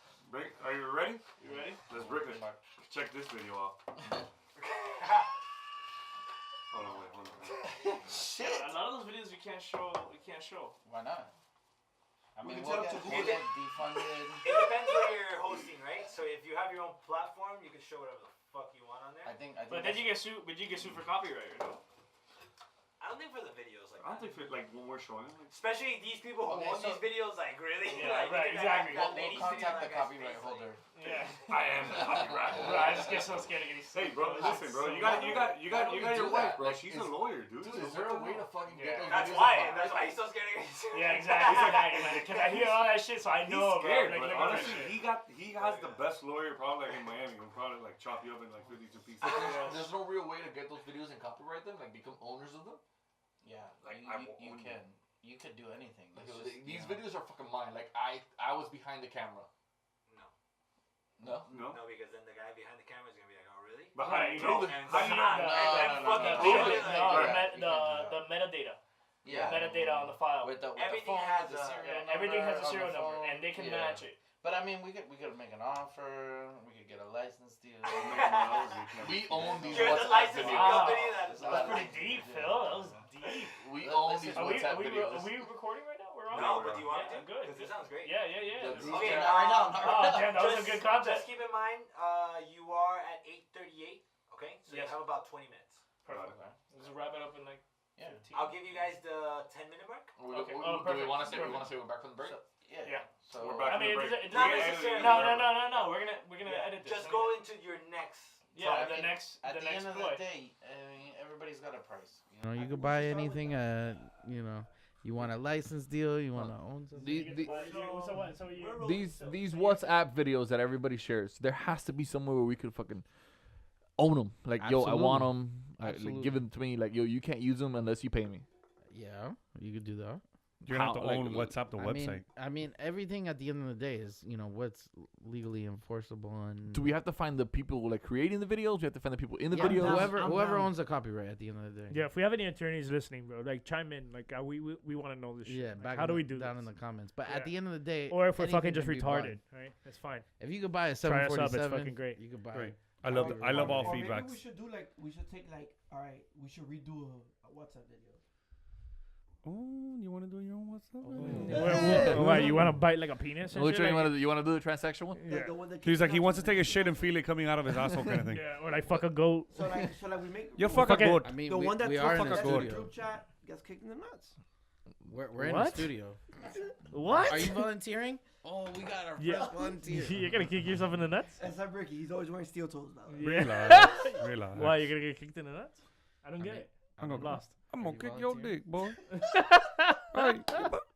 are you ready? You ready? Let's break it. Check this video out. Hold on, wait. Shit. Yeah, a lot of those videos we can't show. Why not? I We mean, can we'll tell get, to we'll Google. get defunded. It depends where you're hosting, right? So if you have your own platform, you can show whatever the fuck you want on there. I think But then you get sued. But you get sued for copyright, or no? I don't think for the videos like I don't that. think like when we're showing like, Especially these people who Okay, own so- these videos, like really? Yeah, like, right, that- exactly. that we'll lady sitting contact on the that guy's copyright face, holder. Yeah. I am the copyright. Bro, I just get so scared of getting sued. Hey bro, listen bro, you got your wife, bro. She's a lawyer, dude. Dude, is there a way to fucking get those That's videos why. up on- That's why he's so scared of getting sued. Yeah, exactly. Because I hear all that shit, so I He's know, scared, bro. but Like, look at honestly, that shit. he has the best lawyer probably like in Miami. He'll probably like chop you up in like 52 pieces. There's no real way to get those videos and copyright them, like become owners of them. Yeah, Like, you, I you, won't you own can. You could do anything. Like, It's just, these you know. videos are fucking mine. Like I was behind the camera. No. No? No, because then the guy behind the camera is gonna be like, oh really? But how do you Right, know? prove And How do you know? and then No, fucking no, prove no, it, no, like, no, the no. metadata. Yeah. The metadata on the file. With the Everything phone, has the a- serial Yeah, number everything has a on serial the number, phone. and they can Yeah. match it. But I mean, we could make an offer. We could get a license deal. We own these You're the WhatsApp licensing videos. Wow. company that is That was pretty deep, Phil. That was deep. We Let- own listen, these Are we, WhatsApp videos. are we recording right now? We're on? No, but do you want Yeah, to? good. Because it sounds great. Yeah. The group Okay, chat. Not right now. Not Oh, right now. damn, that was some good content. Just keep in mind, you are at 8:38. Okay, so Yes. you have about 20 minutes. Perfect. Let's wrap it up in like Yeah. 15. I'll I'll give you guys the 10-minute mark. Okay. Do Oh, we perfect, want to say perfect. we're back from the break? Yeah. So We're back. I mean, Break. Not necessarily. no. We're gonna edit this. Just go into your next. Yeah, So, the next At the next end of ploy. the day, everybody's got a price. You know, you could buy anything. You want a license deal. You want to own something. These WhatsApp videos that everybody shares, there has to be somewhere where we could fucking own them. Like, yo, I want them. Like, give them to me. Like, yo, you can't use them unless you pay me. Yeah, you could do that. You're gonna have to How- own like, WhatsApp, the website. I mean, everything at the end of the day is, what's legally enforceable and Do we have to find the people like creating the videos? We have to find the people in the yeah, videos. whoever I'm whoever down. owns the copyright at the end of the day. Yeah, if we have any attorneys listening, bro, like chime in. Like we want to know this shit. Yeah, Like, back how in do we the- do down this? in the comments. But Yeah. at the end of the day, Or if we're fucking anything just can be bought. retarded, right? That's fine. If you could buy a Try us up, it's 747, fucking great. you could buy. Great. I love all Or maybe feedbacks. we should do we should take all right, we should redo a WhatsApp video. Oh, you want to do your own WhatsApp? Why, you want to bite like a penis? And Which shit? one Like, you want to do the transaction one? Yeah. The one that He's like, kicks he us wants to out. take a shit and feel it coming out of his asshole kind of thing. Yeah, or like fuck a goat. So like we make You fuck a Fucking- goat. I mean, the one that we are in fuck the a that's goat. in the studio. group chat gets kicked in the nuts. We're in the What? studio. What? Are you volunteering? Oh, we got our Yeah. first volunteer. You're gonna kick yourself in the nuts? Except Ricky, he's always wearing steel toes now. Relax. Relax. Why, you're gonna get kicked in the nuts? I don't get mean, it. I'm I'm gonna, lost. I'm Are gonna you kick your volunteering? dick, boy. Hey,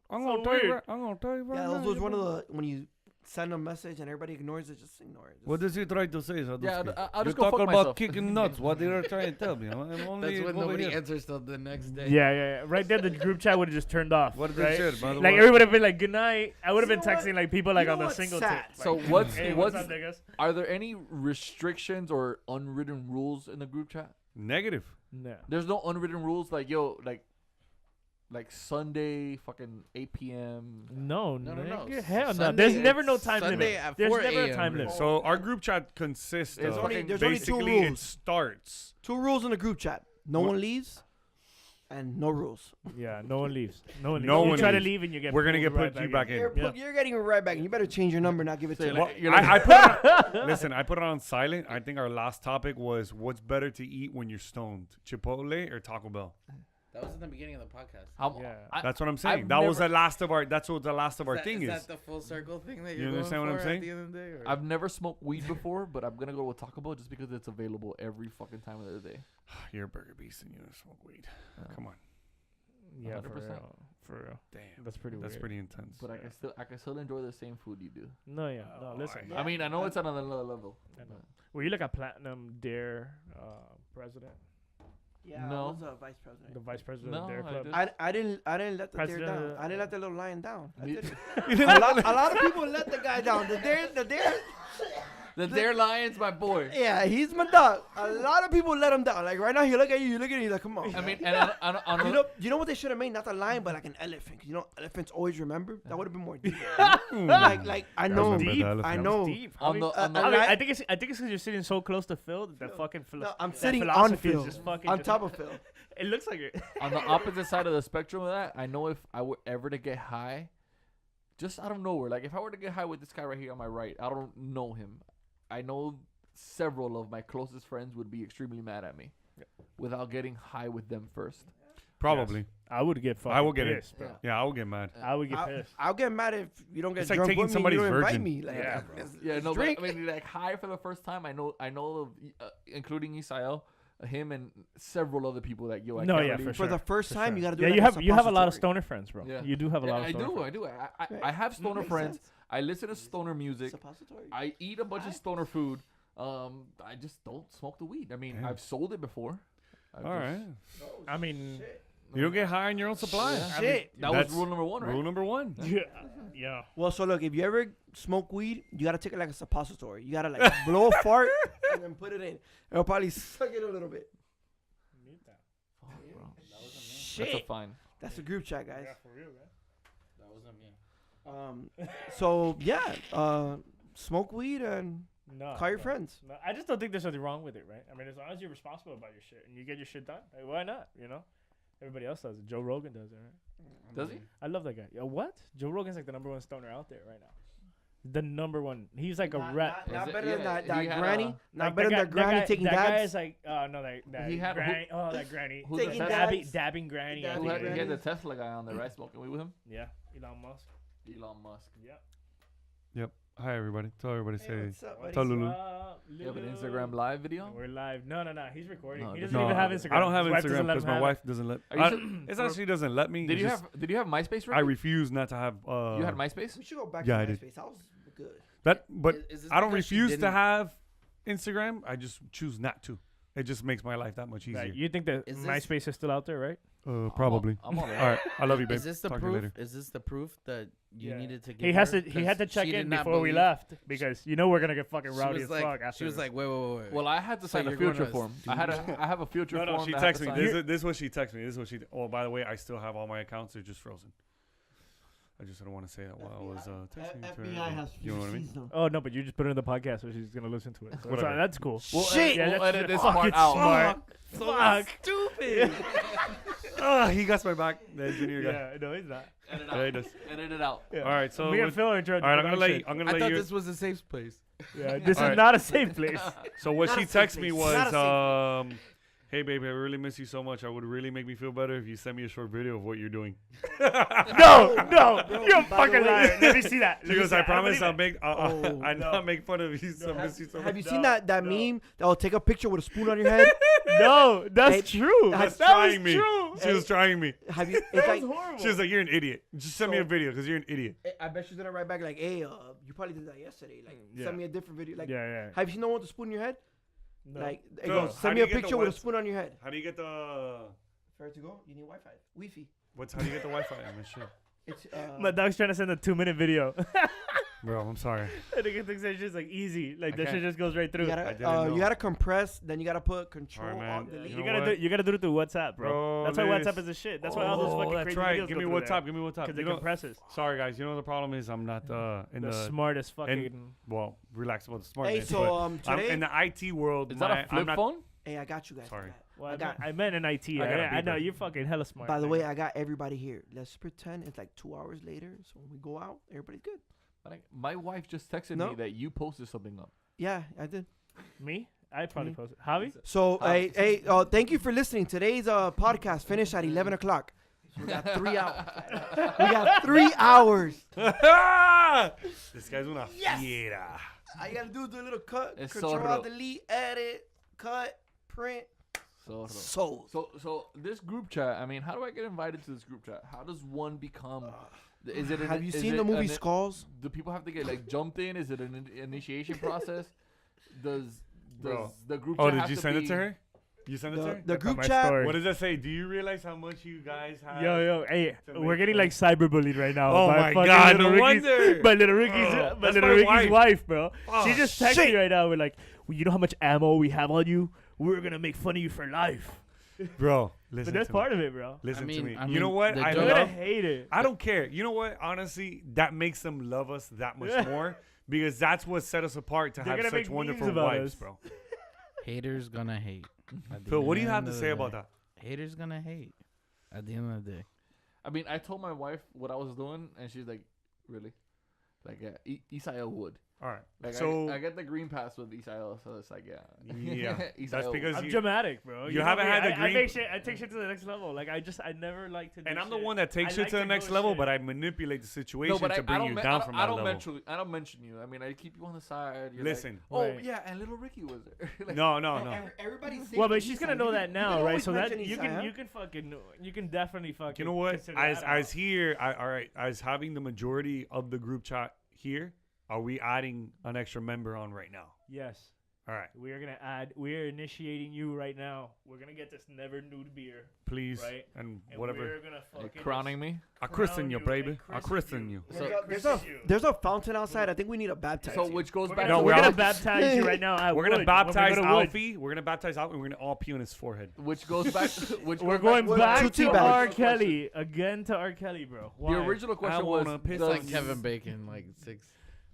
I'm gonna So tell you. weird. Right, I'm gonna tell you right Yeah, now. those was one of the when you send a message and everybody ignores it, just ignore it. Just What does he try to say, Sadowski? Yeah, I'll You're just go fuck talking myself. about kicking nuts. What did I try to tell me? I'm only That's when over nobody here. answers till the next day. Yeah. Right there, the group chat would have just turned off. What did right? they say, by the Like way? everybody would have been like, "Good night." I would have You been know what? texting like people like You on know the what's single sad? tip. So like, what's hey, what's what's up, niggas? are there any restrictions or unwritten rules in the group chat? Negative. No. There's no unwritten rules like like Sunday fucking 8 p.m. No, No. nigga, hell no. Sunday There's never no at- time Sunday limit. at There's 4 never a a.m. time limit. So our group chat consists It's of only- there's only two basically it rules. starts. two rules in the group chat. No What? one leaves, and no rules. Yeah, no one leaves. No one leaves. No you one try leaves. to leave and you get. We're gonna pulled get right put you back in. You're getting it right back, and you better change your number, not give it to Well, you. I put it on, listen, I put it on silent. I think our last topic was what's better to eat when you're stoned, Chipotle or Taco Bell. That was in the beginning of the podcast. Yeah. That's what I'm saying. I've That was never- the last of our. That's what the last of our Is thing that is. the full circle thing that You you're understand going what I'm for saying? at the end of the day? Or? I've never smoked weed before, but I'm gonna go with Taco Bell just because it's available every fucking time of the day. You're a burger beast and you don't smoke weed. Come on, Yeah, for 100%. real. For real. damn, That's pretty that's weird. pretty intense. But I can still enjoy the same food you do. No, yeah. No, listen. Yeah. I mean, I know it's on another level. I know. Were you like a platinum dare president? Yeah, No. I was a vice president. The vice president No, of Dare I Club? didn't. I didn't let the dare President down. of the- I didn't let the little lion down. I Me- didn't. a lot of people let the guy down. The dare. The Dare Lion's my boy. Yeah, he's my dog. A lot of people let him down. Like right now, he look at you, he's like, come on. I mean, and on You know what they should have made? Not the lion, but like an elephant. 'Cause you know, elephants always remember. That would have been more deep. like I know, remember the Deep. elephant. I know. Deep. on the on the I, mean, li- I think it's because you're sitting so close to Phil that the fucking No, I'm that sitting on philosophy is Phil, just fucking on just- top of Phil. It looks like it. on the opposite side of the spectrum of that, I know if I were ever to get high, just out of nowhere, like if I were to get high with this guy right here on my right, I don't know him. I know several of my closest friends would be extremely mad at me without getting high with them first. Probably. I would get fucking I will get pissed, it. bro. Yeah, I will get mad. I would get pissed. I'll get mad if you don't get It's like drunk taking with me. somebody's You don't invite virgin. me. Like, Yeah, bro. Yeah, no, drink. but I mean, like high for the first time. I know of, including Isael, him, and several other people that I No, can't yeah, really- for For the first For time, sure. you gotta do. Yeah, like you have a lot of suppository. stoner friends, bro. Yeah. You do have a Yeah, lot of I stoner do. friends. I do. Right. I have stoner Makes friends. sense. I listen to stoner music. Suppository. I eat a bunch of stoner food. I just don't smoke the weed. I mean, Yeah. I've sold it before. I've All just- right. I mean, You don't get high on your own supply. Yeah. Shit. That was That's rule number one, right? Rule number one. yeah. Well, so look, if you ever smoke weed, you gotta take it like a suppository. You gotta like blow a fart and then put it in. It'll probably suck it a little bit. Fuck, bro. That's a Shit. fine. That's a group chat, guys. for real, man. That wasn't me. So yeah, smoke weed and No. call your no. friends. No, I just don't think there's anything wrong with it, right? I mean, as long as you're responsible about your shit and you get your shit done, like, why not? You know, everybody else does it. Joe Rogan does it, right? Does he? I love that guy. Yo, what? Joe Rogan's like the #1 stoner out there right now. The number one. He's like a rep. Not Is it- better yeah, than that he had granny. a- Not better than that granny taking that guy dabs. is like, no, that He had- granny. that granny. Who's the Taking Tesla? dabs. Dabbing granny. I Dabbing Who think had, it he is. had the Tesla guy on there, right? Smoking weed with him. Yeah, Elon Musk. Elon Musk. Yeah. Hi everybody. Tell everybody Hey, say. what's up, buddy? Tell Lulu. You have an Instagram live video? We're live. No. He's recording. No, he this- doesn't even have Instagram. I don't have His wife doesn't Instagram let because him my have wife doesn't let. Are you It's not she doesn't let me. Did it's you just have MySpace? I Ricky? refuse not to have. You had MySpace? We should go back Yeah, I to did. MySpace. That was good. that, but Is this I don't because she refuse to didn't- have Instagram. I just choose not to. It just makes my life that much easier. Right. You think that Is this- MySpace is still out there, right? Probably. I'm on All it. right. I love you, babe. Is this the Talk to you proof? later. Is this the proof that you Yeah. needed to give He has her? to. He had to 'Cause check she did in not before we believe- left because we're gonna get fucking She rowdy was as like, fuck after. she was this. like, wait. Well, I had to sign So a you're going future to form. I have a future No, form. no, she that I had texted to me. sign. This is what she texted me. This is what she. Oh, by the way, I still have all my accounts. They're just frozen. I just didn't want to say that while I was texting to her. FBI has You know what I mean? seized them. Oh no, but you just put it in the podcast, so she's gonna listen to it. So Whatever. that's cool. We'll Shit! Yeah, We'll that's edit this fucking part out. smart. Fuck. Stupid. He got my back. The engineer guy. Yeah, no, he's not. Edit it Yeah, he out. does. Edit it out. Yeah. All right, so Me and with- Phil are in charge. all right, of I'm gonna let you. production. I'm gonna I let thought you. this was a safe place. Yeah, this All is right. not a safe place. So what Not she a safe texted me place. Not a was, safe "Hey baby, I really miss you so much. I would really make me feel better if you send me a short video of what you're doing." No, bro, you're a by the fucking way- liar. Let me see that. She goes, "I promise I'll believe make. Oh, I no. not make fun of you. So miss you so Have much." you seen No, that no. meme that will take a picture with a spoon on your head? it. No, that's Hey, true. that's That was trying me. true. She was trying me. Have you? It's That like, was horrible. She was like, "You're an idiot. Just send me So- a video because you're an idiot." I bet she's gonna write back like, "Hey, you probably did that yesterday. Like, Yeah. send me a different video. Like, yeah. have you seen the one with the spoon in your head? No. Like, it No, goes, how send do me a you get the picture with a ones- spoon on your head. How do you get the? Fair to go? You need Wi-Fi. How do you get the Wi-Fi on this shit? It's My dog's trying to send a 2-minute video. Bro, I'm sorry. I think it thinks it's just like easy. Like I that shit can't. just goes right you through. gotta, I didn't know. you gotta compress. Then you gotta put control Alright, man. on delete. You You know gotta what? do it through WhatsApp, bro. Bro, That's why Liz. WhatsApp is a shit. That's why all those fucking that's crazy right. videos Give go me through WhatsApp. Give me WhatsApp. because You it know- compresses. Sorry guys, you know the problem is I'm not in The the smartest fucking. well, relax about the smartness. Hey, so I'm today, in the IT world. Is that a I'm flip not, phone? hey, I got you guys. Sorry. Well, I got- I meant in IT. I got a I know beeper. you're fucking hella smart. By the man. way, I got everybody here. Let's pretend it's like 2 hours later. So when we go out, everybody's good. Like, my wife just texted No. me that you posted something up. Yeah, I did. Me? I probably Me. posted. Javi? So, How- hey, thank you for listening. Today's podcast finished at 11 o'clock. So we got 3 hours. We got 3 hours. This guy's una Yes! fiera. All you gotta do is do a little cut, Es control, zorro. alt, delete, edit, cut, print, sold. So this group chat. I mean, how do I get invited to this group chat? How does one become? Is it? Have you seen the movie Skulls? Do people have to get like jumped in? Is it an initiation process? Does Bro. the group? Oh, chat did have you to send it be- to her? You sent it to her? The That's group my chat. story. What does that say? Do you realize how much you guys have? Yo, hey, to we're make getting fun. like cyberbullied right now. Oh by my fucking God, little no Ricky's, wonder. by little Ricky's, Oh, by that's little my Ricky's wife, bro. Oh, She just texted shit. me right now. We're like, well, you know how much ammo we have on you? We're gonna make fun of you for life. Bro, listen But that's to part me. of it, bro. Listen to me. I You know mean, what? the I joke- You're gonna love. hate it. I don't care. You know what? Honestly, that makes them love us that much Yeah. more because that's what set us apart to They're have gonna such make wonderful memes about wives, us. bro. Haters gonna hate. At the Phil, what do you end have to of say the about day. that? Haters gonna hate. At the end of the day. I mean, I told my wife what I was doing, and she's like, "Really?" Like, yeah, Isael would. All right. Like, So I get the green pass with Isael, so it's like, yeah. yeah, that's Isael. because I'm you. dramatic, bro. you know haven't me. had the I green- make shit. I take shit to the next level. Like I never like to. Do And I'm the shit. one that takes I you like to the next go level, shit. but I manipulate the situation No, but to bring you down from that level. I don't mention you. I mean, I keep you on the side. You're Listen. Like, oh Right. yeah, and little Ricky was there. Like, No, no. Everybody's Well, but she's gonna know that now, right? So that you can definitely fucking. You know what? consider As that out. as here, all right, as having the majority of the group chat here, are we adding an extra member on right now? Yes. All right, We are gonna add. We are initiating you right now. We're gonna get this never nude beer, please, Right. and and whatever. we're gonna fucking like crowning me. I crown christen you, you baby. and I christen you. There's a fountain outside. I think we need a baptize. So you. which goes We're back gonna, to we're we're gonna all- baptize you right now. At We're gonna Wood, baptize when we go to Wood. Alfie. We're gonna baptize Alfie. And we're gonna all pee on his forehead. which goes back. Which We're goes going Two back tea to bags. R. Kelly again to R. Kelly, bro. The Why? original question was: wanna piss It's on like you. Kevin Bacon, like 6.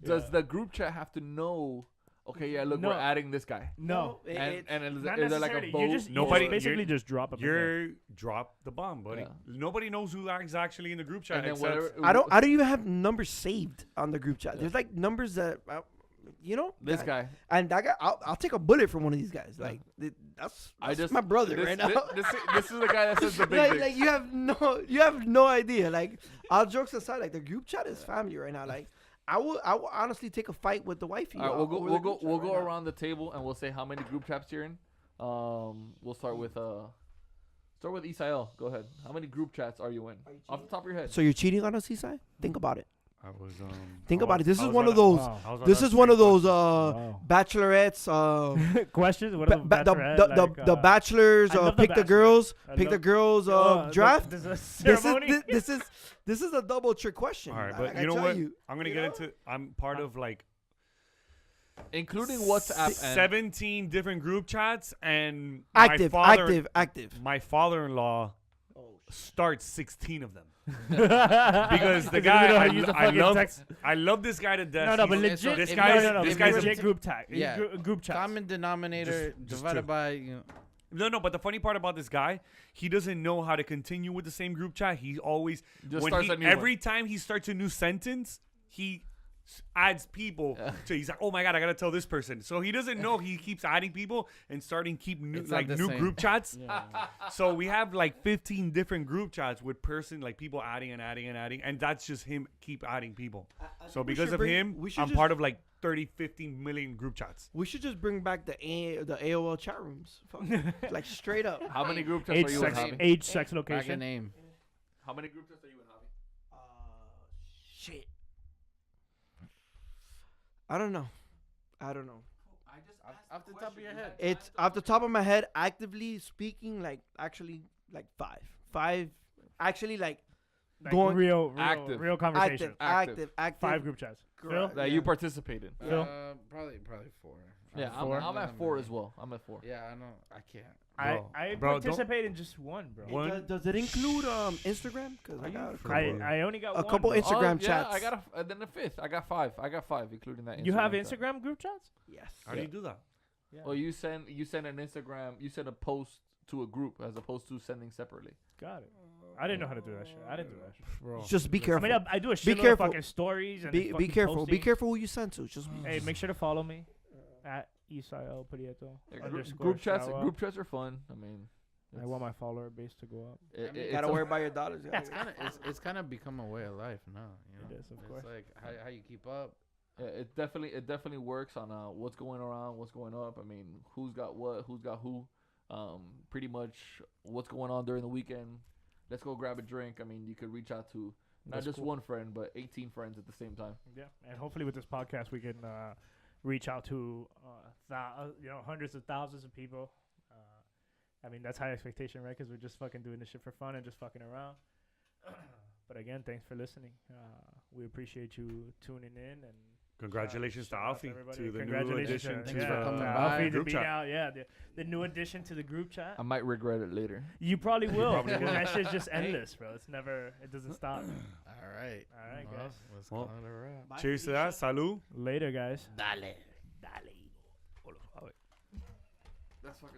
Does Yeah. the group chat have to know okay, yeah, look, No. we're adding this guy. No. And is Not there like a necessarily. vote? You just Nobody- basically you're- just drop them. in there. You're drop the bomb, buddy. Yeah. Nobody knows who is actually in the group chat And then except whatever. I don't even have numbers saved on the group chat. Yeah. There's like numbers that, This that- guy. and that guy, I'll take a bullet from one of these guys. Like that's my brother this, right now. This is the guy that says the big like, thing. like you have no idea. Like all jokes aside, like the group chat is family right now. Like I will honestly take a fight with the wifey. All right, over the group chat we'll right go now. around the table and we'll say how many group chats you're in. We'll start with Isael. Go ahead. How many group chats are you in? Are you Off the top of your head. So you're cheating on us, Isai? Think about it. I was Think I about was- it. This I is was one on of a- those. Wow. I was on This that is one of same those Wow. bachelorettes. Questions? What are the bachelorette, The bachelors I love the pick the Bachelor. girls I pick the love- girls look, draft. This is a This ceremony. is this is a double trick question. All right, Like but I you know tell what? you, I'm gonna you get know? into. I'm part of like Including WhatsApp and 17 different group chats, and active. My father-in-law Oh, starts 16 of them because because the you guy know how to use the fucking text. I love this guy to death. No, no, but He's- legit. This if guy's you- no, this if guy's you a, legit group tag. Yeah. Group chat. Common denominator Just divided two. by no. But the funny part about this guy, he doesn't know how to continue with the same group chat. He always Just when starts he, a new every time he starts a new sentence, he adds people. So he's like, oh my god, I gotta tell this person. So he doesn't know he keeps adding people and starting keep new It's not like the new same. group chats. Yeah. So we have like 15 different group chats with people adding and adding and adding, and that's just him keep adding people. So because of him, I'm part of like 30, 15 million group chats. we should just bring back the AOL chat rooms. Fuck. Like straight up. how many group chats Age, are you in, sex, Javi? age, sex, back a location. name. How many group chats are you in, Javi? Shit. I don't know. Off the top of your head. It's off the top of my head. Actively speaking, like actually, like five. Actually, like Like going- real Active. conversation. active. 5 group chats. Phil? Correct. That you participated. Phil? Probably 4. Yeah, Four? I'm at 4 as well. I'm at 4. Yeah, I know. I can't. I Bro, don't- participate in just one, bro. One- Does it include Instagram? Because I got a for couple. I only got A one. couple bro. Instagram yeah, chats. I got then the 5th. I got 5. Including that. You have chat. Instagram group chats? Yes. How do you do that? Yeah. Well, you send an Instagram. You send a post to a group as opposed to sending separately. Got it. I didn't know how to do that shit. I didn't do that shit. Bro. Just be I careful. mean, I do a shit careful. of fucking stories and Be fucking careful. Be posting. careful who you send to. Just Hey, make sure to follow me at Isael Prieto. Yeah, _Shawa. group chats are fun. I mean, I want my follower base to go up. gotta worry about your dollars. It's kind of become a way of life now. You know? It is, of It's course. like how you keep up. It definitely works on what's going around, what's going up. I mean, who's got what, who's got who. Pretty much what's going on during the weekend. Let's go grab a drink. I mean, you could reach out to not That's just cool. one friend, but 18 friends at the same time. Yeah, and hopefully with this podcast we can reach out to hundreds of thousands of people. I mean, that's high expectation, right? Because we're just fucking doing this shit for fun and just fucking around. But again, thanks for listening. We appreciate you tuning in and Congratulations to shout out Alfie everybody. to the new Congratulations addition Thanks to for coming the by. Alfie to group be chat. now, the new addition to the group chat. I might regret it later. You probably will probably because will. that shit's just endless, bro. It doesn't stop. All right. All right, Well, guys. let's Well, call it a wrap. Cheers to that. Salud. Later, guys. Dale. That's fucking